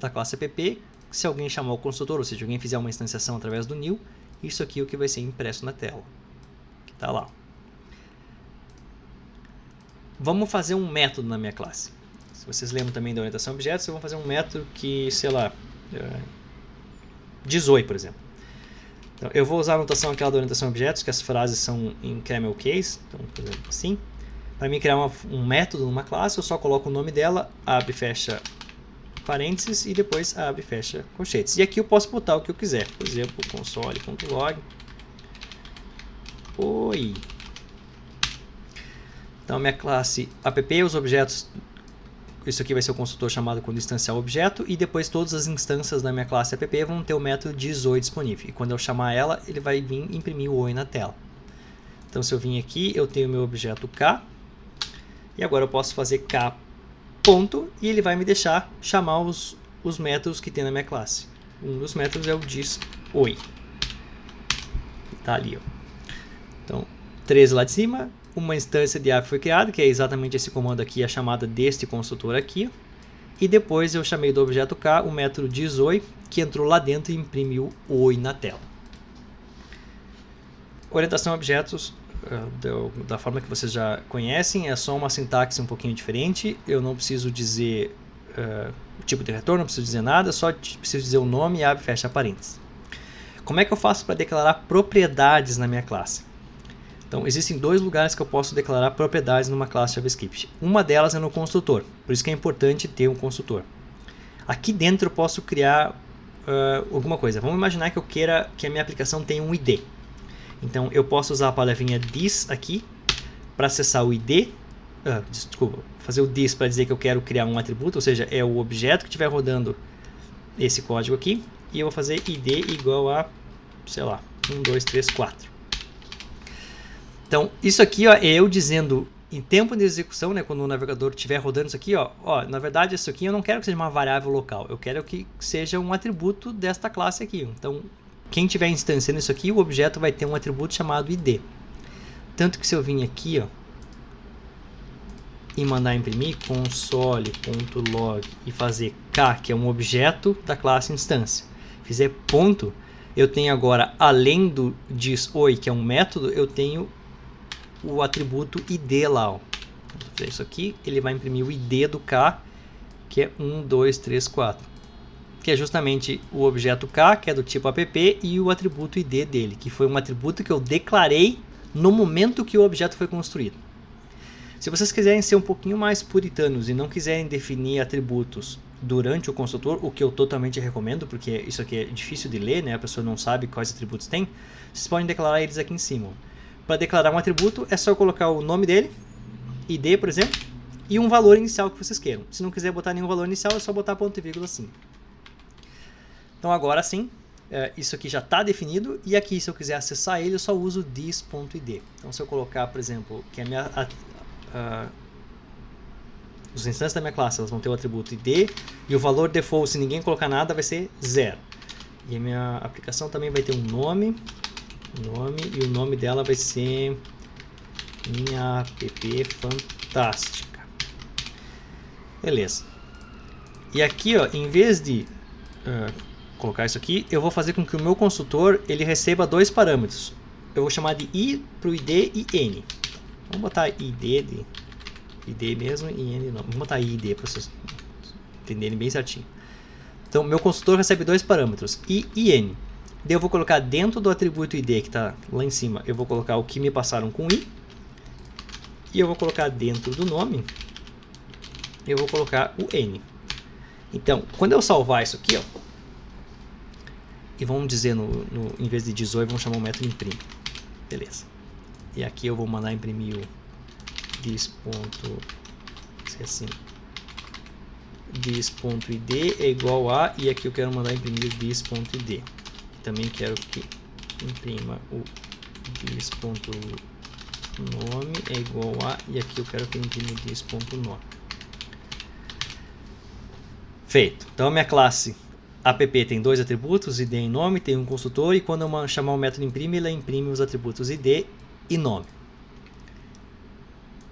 da classe app. Se alguém chamar o construtor, ou seja, alguém fizer uma instanciação através do new, isso aqui é o que vai ser impresso na tela. Que está lá. Vamos fazer um método na minha classe. Se vocês lembram também da orientação a objetos, eu vou fazer um método que, sei lá, 18, por exemplo. Então, eu vou usar a anotação aquela da orientação a objetos, que as frases são em camel case. Então, por exemplo, assim. Para mim criar um método numa classe, eu só coloco o nome dela, abre e fecha parênteses e depois abre e fecha colchetes. E aqui eu posso botar o que eu quiser. Por exemplo, console.log. Oi. Então, a minha classe app, os objetos, isso aqui vai ser o construtor chamado quando instanciar o objeto, e depois todas as instâncias da minha classe app vão ter o método disoi disponível. E quando eu chamar ela, ele vai vir imprimir o oi na tela. Então, se eu vim aqui, eu tenho o meu objeto k, e agora eu posso fazer k ponto, e ele vai me deixar chamar os métodos que tem na minha classe. Um dos métodos é o disoi. Está ali, ó. Então, 13 lá de cima, uma instância de app foi criada, que é exatamente esse comando aqui, a chamada deste construtor aqui. E depois eu chamei do objeto k o método disoi, que entrou lá dentro e imprimiu o oi na tela. Orientação a objetos, da forma que vocês já conhecem, é só uma sintaxe um pouquinho diferente. Eu não preciso dizer o tipo de retorno, não preciso dizer nada, só preciso dizer o nome e abre e fecha parênteses. Como é que eu faço para declarar propriedades na minha classe? Então, existem dois lugares que eu posso declarar propriedades numa classe JavaScript. Uma delas é no construtor, por isso que é importante ter um construtor. Aqui dentro eu posso criar alguma coisa. Vamos imaginar que eu queira que a minha aplicação tenha um ID. Então, eu posso usar a palavrinha this aqui para acessar o ID. Desculpa, fazer o this para dizer que eu quero criar um atributo, ou seja, é o objeto que estiver rodando esse código aqui. E eu vou fazer ID igual a, sei lá, 1, 2, 3, 4. Então, isso aqui ó, é eu dizendo em tempo de execução, né, quando o navegador estiver rodando isso aqui, ó, na verdade isso aqui eu não quero que seja uma variável local, eu quero que seja um atributo desta classe aqui. Então, quem estiver instanciando isso aqui, o objeto vai ter um atributo chamado ID. Tanto que se eu vir aqui ó, e mandar imprimir console.log e fazer k, que é um objeto da classe instância, fizer ponto, eu tenho agora, além do diz_oi, que é um método, eu tenho o atributo ID lá. Ó. Vou fazer isso aqui, ele vai imprimir o ID do k, que é 1, 2, 3, 4. Que é justamente o objeto k, que é do tipo app, e o atributo ID dele, que foi um atributo que eu declarei no momento que o objeto foi construído. Se vocês quiserem ser um pouquinho mais puritanos e não quiserem definir atributos durante o construtor, o que eu totalmente recomendo, porque isso aqui é difícil de ler, né? A pessoa não sabe quais atributos tem, vocês podem declarar eles aqui em cima. Para declarar um atributo, é só colocar o nome dele, ID, por exemplo, e um valor inicial que vocês queiram. Se não quiser botar nenhum valor inicial, é só botar ponto e vírgula assim. Então agora sim, isso aqui já está definido, e aqui se eu quiser acessar ele, eu só uso this.id. Então se eu colocar, por exemplo, que a minha... os instâncias da minha classe elas vão ter o atributo ID, e o valor default, se ninguém colocar nada, vai ser 0. E a minha aplicação também vai ter um nome, e o nome dela vai ser minha app fantástica. Beleza. E aqui, ó, em vez de colocar isso aqui, eu vou fazer com que o meu construtor ele receba dois parâmetros. Eu vou chamar de i para o id e n. Vamos botar id mesmo e n não. Vamos botar id para vocês entenderem bem certinho. Então, meu construtor recebe dois parâmetros, i e n. Daí eu vou colocar dentro do atributo id que está lá em cima, eu vou colocar o que me passaram com i. E eu vou colocar dentro do nome, eu vou colocar o n. Então, quando eu salvar isso aqui, ó, e vamos dizer, em vez de 18, vamos chamar o método imprime. Beleza. E aqui eu vou mandar imprimir o this.id é igual a, e aqui eu quero mandar imprimir o this.id. Também quero que imprima o this.nome é igual a, e aqui eu quero que imprima o this.nome. Feito. Então a minha classe app tem dois atributos, id e nome, tem um construtor, e quando eu chamar o método imprime, ele imprime os atributos id e nome.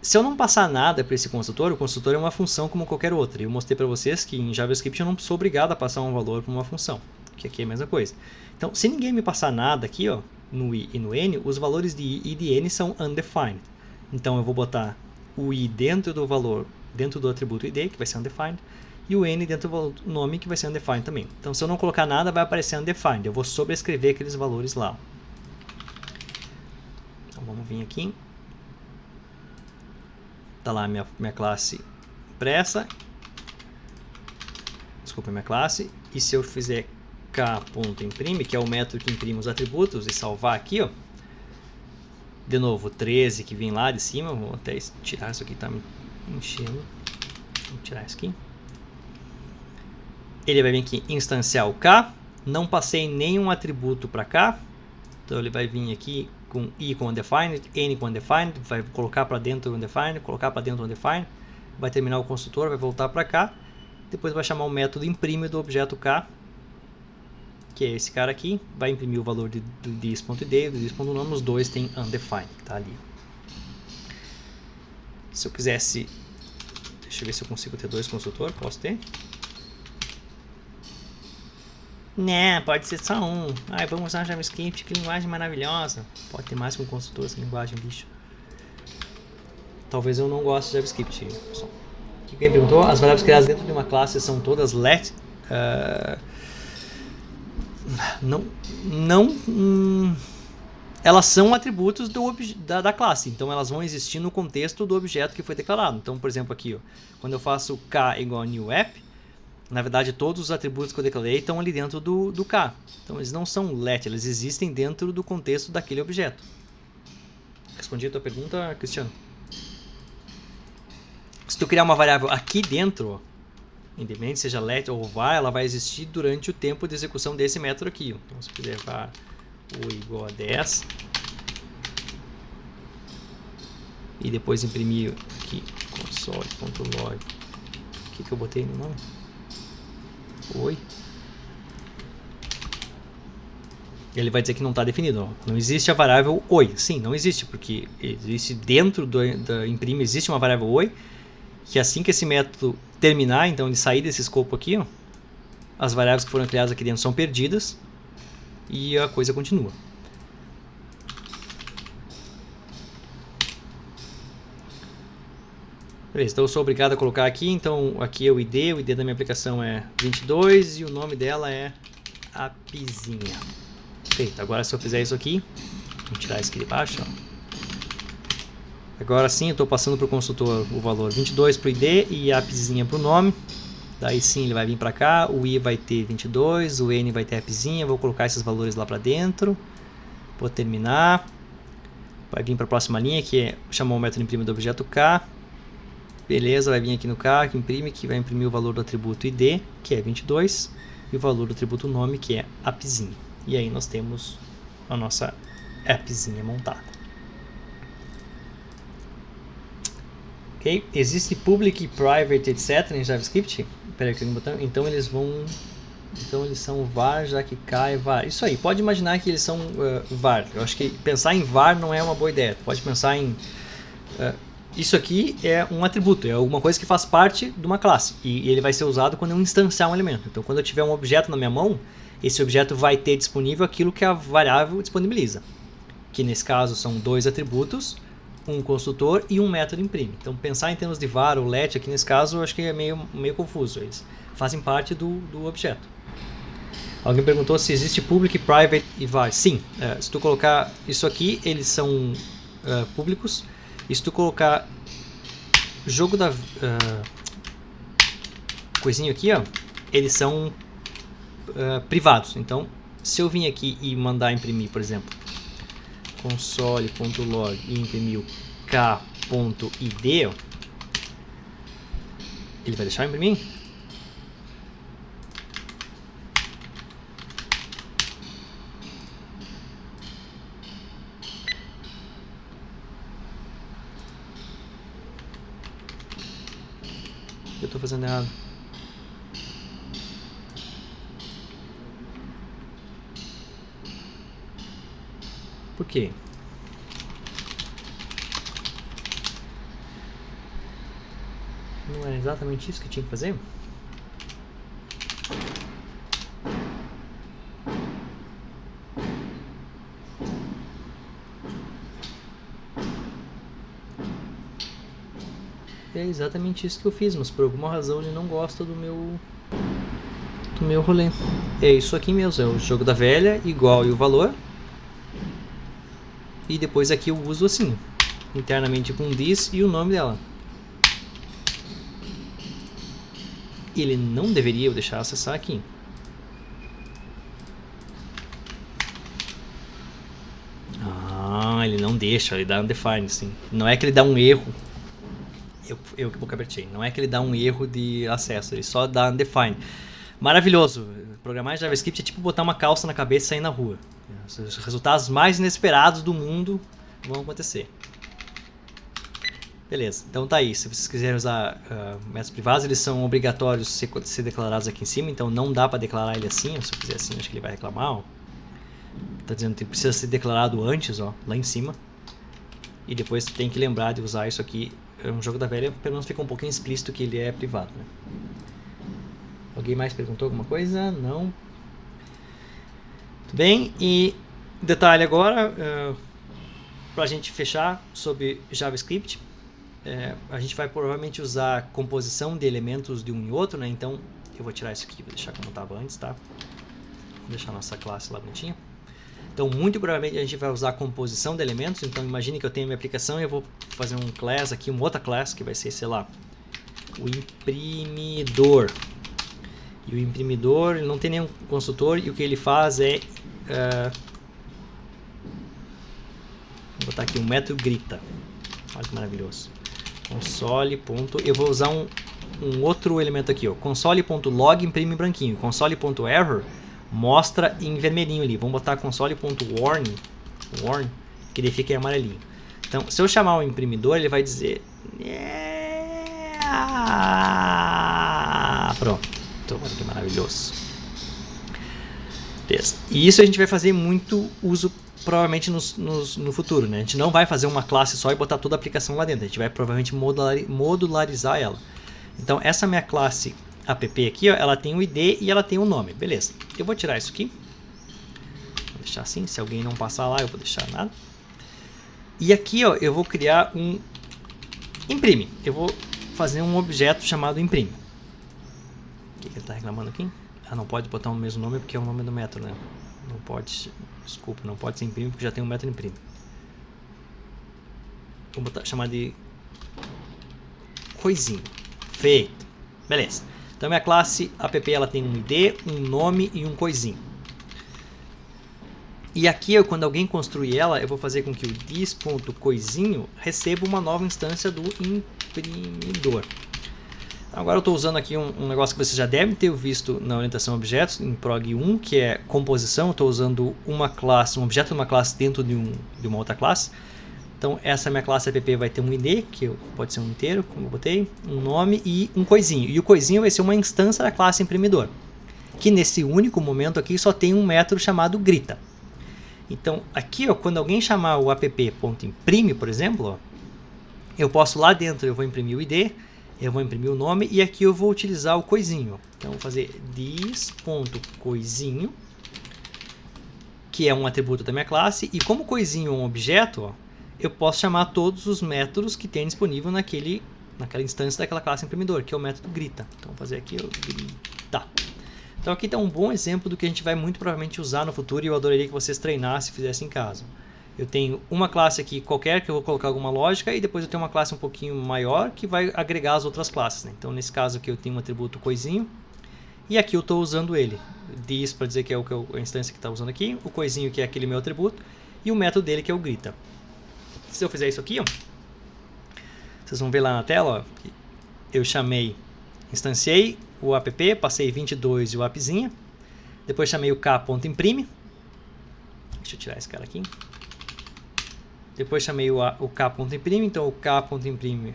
Se eu não passar nada para esse construtor, o construtor é uma função como qualquer outra. Eu mostrei para vocês que em JavaScript eu não sou obrigado a passar um valor para uma função, que aqui é a mesma coisa. Então, se ninguém me passar nada aqui, ó, no i e no n, os valores de i e de n são undefined. Então, eu vou botar o i dentro do valor, dentro do atributo id, que vai ser undefined, e o n dentro do nome, que vai ser undefined também. Então, se eu não colocar nada, vai aparecer undefined. Eu vou sobrescrever aqueles valores lá. Então, vamos vir aqui. Está lá a minha classe impressa. Desculpa, minha classe. E se eu fizer k.imprime, que é o método que imprime os atributos, e salvar aqui, ó. De novo, 13 que vem lá de cima. Vou até tirar isso aqui, tá me enchendo. Vou tirar isso aqui. Ele vai vir aqui instanciar o k. Não passei nenhum atributo para cá. Então ele vai vir aqui com i com undefined, n com undefined, vai colocar para dentro o undefined, colocar para dentro o undefined, vai terminar o construtor, vai voltar para cá, depois vai chamar o método imprime do objeto k, que é esse cara aqui, vai imprimir o valor do this.id e do this.nome, os dois tem undefined, tá ali. Se eu quisesse, deixa eu ver se eu consigo ter dois construtores, posso ter? Né, pode ser só um. Ai, vamos usar JavaScript, que linguagem maravilhosa. Pode ter mais que um construtor essa linguagem, bicho. Talvez eu não goste de JavaScript, pessoal. Quem perguntou, as variáveis criadas dentro de uma classe são todas let. elas são atributos da classe, então elas vão existir no contexto do objeto que foi declarado. Então, por exemplo, aqui, ó, quando eu faço k igual a new app, na verdade todos os atributos que eu declarei estão ali dentro do k. Então eles não são let, eles existem dentro do contexto daquele objeto. Respondi a tua pergunta, Cristiano? Se tu criar uma variável aqui dentro, ó, independente seja let ou var, ela vai existir durante o tempo de execução desse método aqui. Ó. Então se eu fizer var o igual a 10 e depois imprimir aqui console.log, o que eu botei no nome? Oi. Ele vai dizer que não está definido. Ó. Não existe a variável oi. Sim, não existe, porque existe dentro da imprime existe uma variável oi, que assim que esse método terminar, então ele sair desse escopo aqui, ó, as variáveis que foram criadas aqui dentro são perdidas e a coisa continua. Beleza, então eu sou obrigado a colocar aqui, então aqui é o ID da minha aplicação é 22 e o nome dela é appzinha. Feito, agora se eu fizer isso aqui, vou tirar isso aqui de baixo, ó. Agora sim eu estou passando para o consultor o valor 22 para o ID e appzinha para o nome. Daí sim ele vai vir para cá, o I vai ter 22, o N vai ter appzinha, vou colocar esses valores lá para dentro. Vou terminar. Vai vir para a próxima linha que é chamar o método imprime do objeto K. Beleza, vai vir aqui no K, que imprime, que vai imprimir o valor do atributo ID, que é 22, e o valor do atributo nome, que é appzinha. E aí nós temos a nossa appzinha montada. Ok? Existe public, private, etc. em JavaScript? Espera aí, então eles vão... Então eles são var, já que K é var. Isso aí, pode imaginar que eles são var. Eu acho que pensar em var não é uma boa ideia. Pode pensar em... isso aqui é um atributo, é alguma coisa que faz parte de uma classe. E ele vai ser usado quando eu instanciar um elemento. Então quando eu tiver um objeto na minha mão, esse objeto vai ter disponível aquilo que a variável disponibiliza. Que nesse caso são 2 atributos, um construtor e um método imprime. Então pensar em termos de var ou let aqui nesse caso eu acho que é meio confuso. Eles fazem parte do objeto. Alguém perguntou se existe public, private e var. Sim, se tu colocar isso aqui, eles são públicos. E se tu colocar jogo da coisinha aqui, ó, eles são privados. Então, se eu vim aqui e mandar imprimir, por exemplo, console.log e imprimir o k.id, ó, ele vai deixar eu imprimir? Eu estou fazendo errado. Por quê? Não é exatamente isso que tinha que fazer? É exatamente isso que eu fiz, mas por alguma razão ele não gosta do meu rolê. É isso aqui mesmo, é o jogo da velha, igual e o valor. E depois aqui eu uso assim, internamente com this e o nome dela. Ele não deveria deixar acessar aqui. Ah, ele não deixa, ele dá undefined, sim. Não é que ele dá um erro. Eu que bocabertei. Não é que ele dá um erro de acesso, ele só dá undefined. Maravilhoso. Programar em JavaScript é tipo botar uma calça na cabeça e sair na rua. Os resultados mais inesperados do mundo vão acontecer. Beleza, então tá aí. Se vocês quiserem usar métodos privados, eles são obrigatórios de ser declarados aqui em cima, então não dá para declarar ele assim. Se eu fizer assim, acho que ele vai reclamar. Ó. Tá dizendo que precisa ser declarado antes, ó, lá em cima. E depois tem que lembrar de usar isso aqui. Um jogo da velha, pelo menos fica um pouquinho explícito que ele é privado. Né? Alguém mais perguntou alguma coisa? Não. Tudo bem, e detalhe agora, para a gente fechar sobre JavaScript, a gente vai provavelmente usar composição de elementos de um e outro, né? Então eu vou tirar isso aqui, vou deixar como estava antes, tá? Vou deixar a nossa classe lá bonitinha. Então, muito provavelmente a gente vai usar a composição de elementos. Então, imagine que eu tenho a minha aplicação e eu vou fazer um class aqui, uma outra class, que vai ser, sei lá, o imprimidor. E o imprimidor, ele não tem nenhum construtor, e o que ele faz é... vou botar aqui um método grita. Olha que maravilhoso. Console. Eu vou usar um outro elemento aqui, ó. Console.log imprime branquinho. Console.error mostra em vermelhinho ali. Vamos botar console.warn, que ele fica em amarelinho. Então, se eu chamar o imprimidor, ele vai dizer... Pronto. Olha que maravilhoso. Beleza. E isso a gente vai fazer muito uso provavelmente no futuro, né? A gente não vai fazer uma classe só e botar toda a aplicação lá dentro. A gente vai provavelmente modularizar ela. Então, essa minha classe app aqui, ó, ela tem um ID e ela tem um nome. Beleza. Eu vou tirar isso aqui. Vou deixar assim. Se alguém não passar lá, eu vou deixar nada. E aqui, ó, eu vou criar um imprime. Eu vou fazer um objeto chamado imprime. O que ele está reclamando aqui? Ah, não pode botar o mesmo nome porque é o nome do método, né? Não pode, desculpa, não pode ser imprime porque já tem um método imprime. Vou chamar de coisinho. Feito. Beleza. Então minha classe app ela tem um ID, um nome e um coisinho. E aqui, quando alguém construir ela, eu vou fazer com que o dis.coisinho receba uma nova instância do imprimidor. Agora eu estou usando aqui um negócio que vocês já devem ter visto na orientação a objetos, em prog 1, que é composição. Estou usando uma classe, um objeto de uma classe dentro de uma outra classe. Então essa minha classe app vai ter um ID, que pode ser um inteiro, como eu botei, um nome e um coisinho. E o coisinho vai ser uma instância da classe imprimidor, que nesse único momento aqui só tem um método chamado grita. Então aqui, ó, quando alguém chamar o app.imprime, por exemplo, ó, eu posso lá dentro, eu vou imprimir o ID, eu vou imprimir o nome e aqui eu vou utilizar o coisinho. Então, eu vou fazer dis.coisinho, que é um atributo da minha classe. E como coisinho é um objeto, ó, eu posso chamar todos os métodos que tem disponível naquela instância daquela classe imprimidor, que é o método grita. Então, vou fazer aqui o grita. Então, aqui está um bom exemplo do que a gente vai muito provavelmente usar no futuro e eu adoraria que vocês treinassem e fizessem em casa. Eu tenho uma classe aqui qualquer que eu vou colocar alguma lógica e depois eu tenho uma classe um pouquinho maior que vai agregar as outras classes, né? Então nesse caso aqui eu tenho um atributo coisinho e aqui eu estou usando ele. This para dizer que é a instância que está usando aqui, o coisinho que é aquele meu atributo e o método dele que é o grita. Se eu fizer isso aqui, ó, vocês vão ver lá na tela, ó, eu instanciei o app, passei 22 e o appzinha, depois chamei o k.imprime, deixa eu tirar esse cara aqui. Depois chamei o k.imprime, então o k.imprime,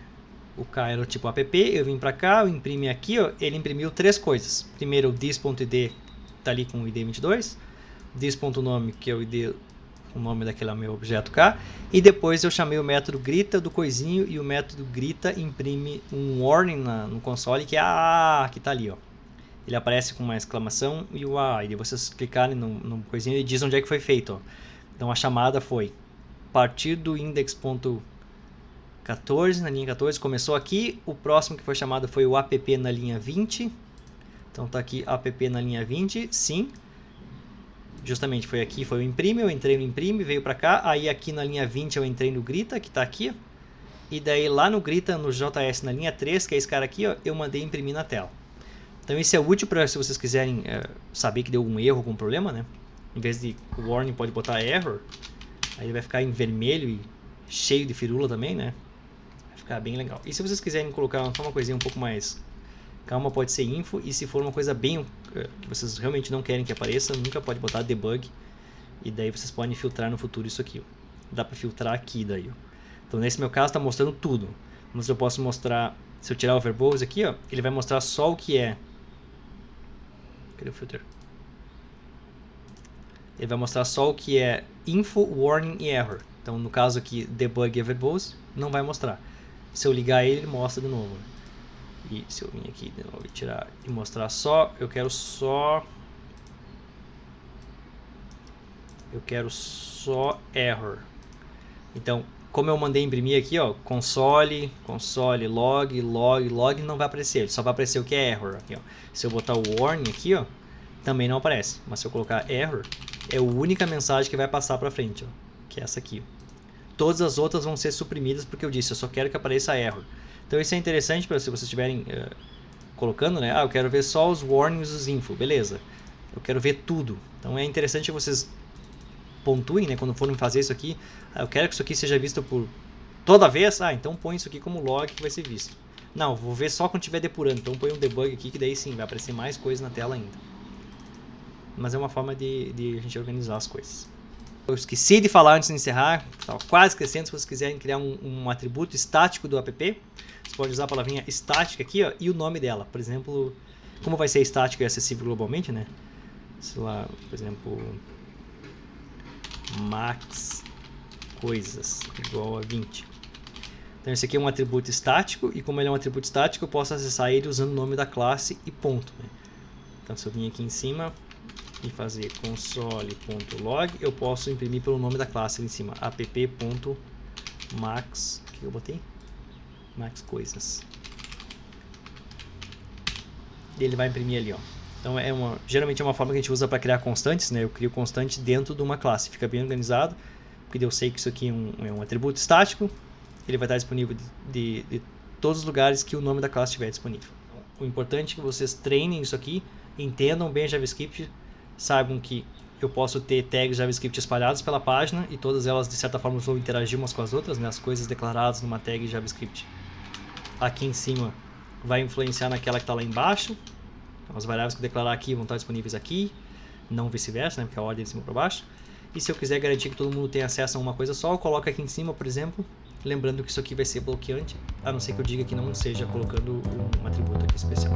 o k era o tipo app, eu vim para cá, o imprime aqui, ó, ele imprimiu três coisas. Primeiro o dis.id está ali com o id 22, dis.nome, que é o id, o nome daquele meu objeto k, e depois eu chamei o método grita do coisinho e o método grita imprime um warning no console, que é a que está ali, ó. Ele aparece com uma exclamação e o a, e daí vocês clicarem no coisinho e diz onde é que foi feito, ó. Então a chamada foi a partir do index.14, na linha 14, começou aqui. O próximo que foi chamado foi o app na linha 20. Então está aqui app na linha 20, sim. Justamente foi aqui, foi o imprime, eu entrei no imprime, veio para cá. Aí aqui na linha 20 eu entrei no grita, que está aqui. E daí lá no grita, no JS na linha 3, que é esse cara aqui, ó, eu mandei imprimir na tela. Então isso é útil para se vocês quiserem saber que deu algum erro, algum problema, né? Em vez de warning pode botar error. Aí ele vai ficar em vermelho e cheio de firula também, né? Vai ficar bem legal. E se vocês quiserem colocar uma coisinha um pouco mais calma, pode ser info. E se for uma coisa bem que vocês realmente não querem que apareça, nunca pode botar debug. E daí vocês podem filtrar no futuro isso aqui, ó. Dá para filtrar aqui daí, ó. Então nesse meu caso está mostrando tudo. Mas eu posso mostrar, se eu tirar o verbose aqui, ó, ele vai mostrar só o que é. Cadê o filter? Ele vai mostrar só o que é info, warning e error. Então, no caso aqui, debug e verbose, não vai mostrar. Se eu ligar ele mostra de novo. E se eu vir aqui de novo e tirar e mostrar só, eu quero só error. Então, como eu mandei imprimir aqui, ó, console, log, não vai aparecer. Ele só vai aparecer o que é error aqui, ó. Se eu botar o warning aqui, ó, também não aparece. Mas se eu colocar error, é a única mensagem que vai passar para frente, ó, que é essa aqui. Todas as outras vão ser suprimidas porque eu disse, eu só quero que apareça error. Então isso é interessante para se vocês estiverem colocando, né? Eu quero ver só os warnings e os info, beleza. Eu quero ver tudo. Então é interessante que vocês pontuem, né, quando forem fazer isso aqui. Eu quero que isso aqui seja visto por toda vez. Então põe isso aqui como log que vai ser visto. Não, vou ver só quando estiver depurando. Então põe um debug aqui que daí sim vai aparecer mais coisa na tela ainda. Mas é uma forma de a gente organizar as coisas. Eu esqueci de falar antes de encerrar, estava quase esquecendo. Se vocês quiserem criar um atributo estático do app, você pode usar a palavrinha estática aqui, ó, e o nome dela. Por exemplo, como vai ser estático e acessível globalmente, né? Sei lá, por exemplo, max coisas igual a 20. Então esse aqui é um atributo estático, e como ele é um atributo estático, eu posso acessar ele usando o nome da classe e ponto, né? Então se eu vir aqui em cima e fazer console.log, eu posso imprimir pelo nome da classe ali em cima, app.max, o que eu botei? Max coisas. E ele vai imprimir ali, ó. Então geralmente é uma forma que a gente usa para criar constantes, né? Eu crio constante dentro de uma classe, fica bem organizado, porque eu sei que isso aqui é um atributo estático, ele vai estar disponível de todos os lugares que o nome da classe estiver disponível. O importante é que vocês treinem isso aqui, entendam bem JavaScript, saibam que eu posso ter tags JavaScript espalhadas pela página e todas elas de certa forma vão interagir umas com as outras, né? As coisas declaradas numa tag JavaScript aqui em cima vai influenciar naquela que está lá embaixo. As variáveis que eu declarar aqui vão estar disponíveis aqui, não vice-versa, né? Porque a ordem é de cima para baixo. E se eu quiser garantir que todo mundo tenha acesso a uma coisa só, eu coloco aqui em cima, por exemplo, lembrando que isso aqui vai ser bloqueante, a não ser que eu diga que não seja colocando um atributo aqui especial.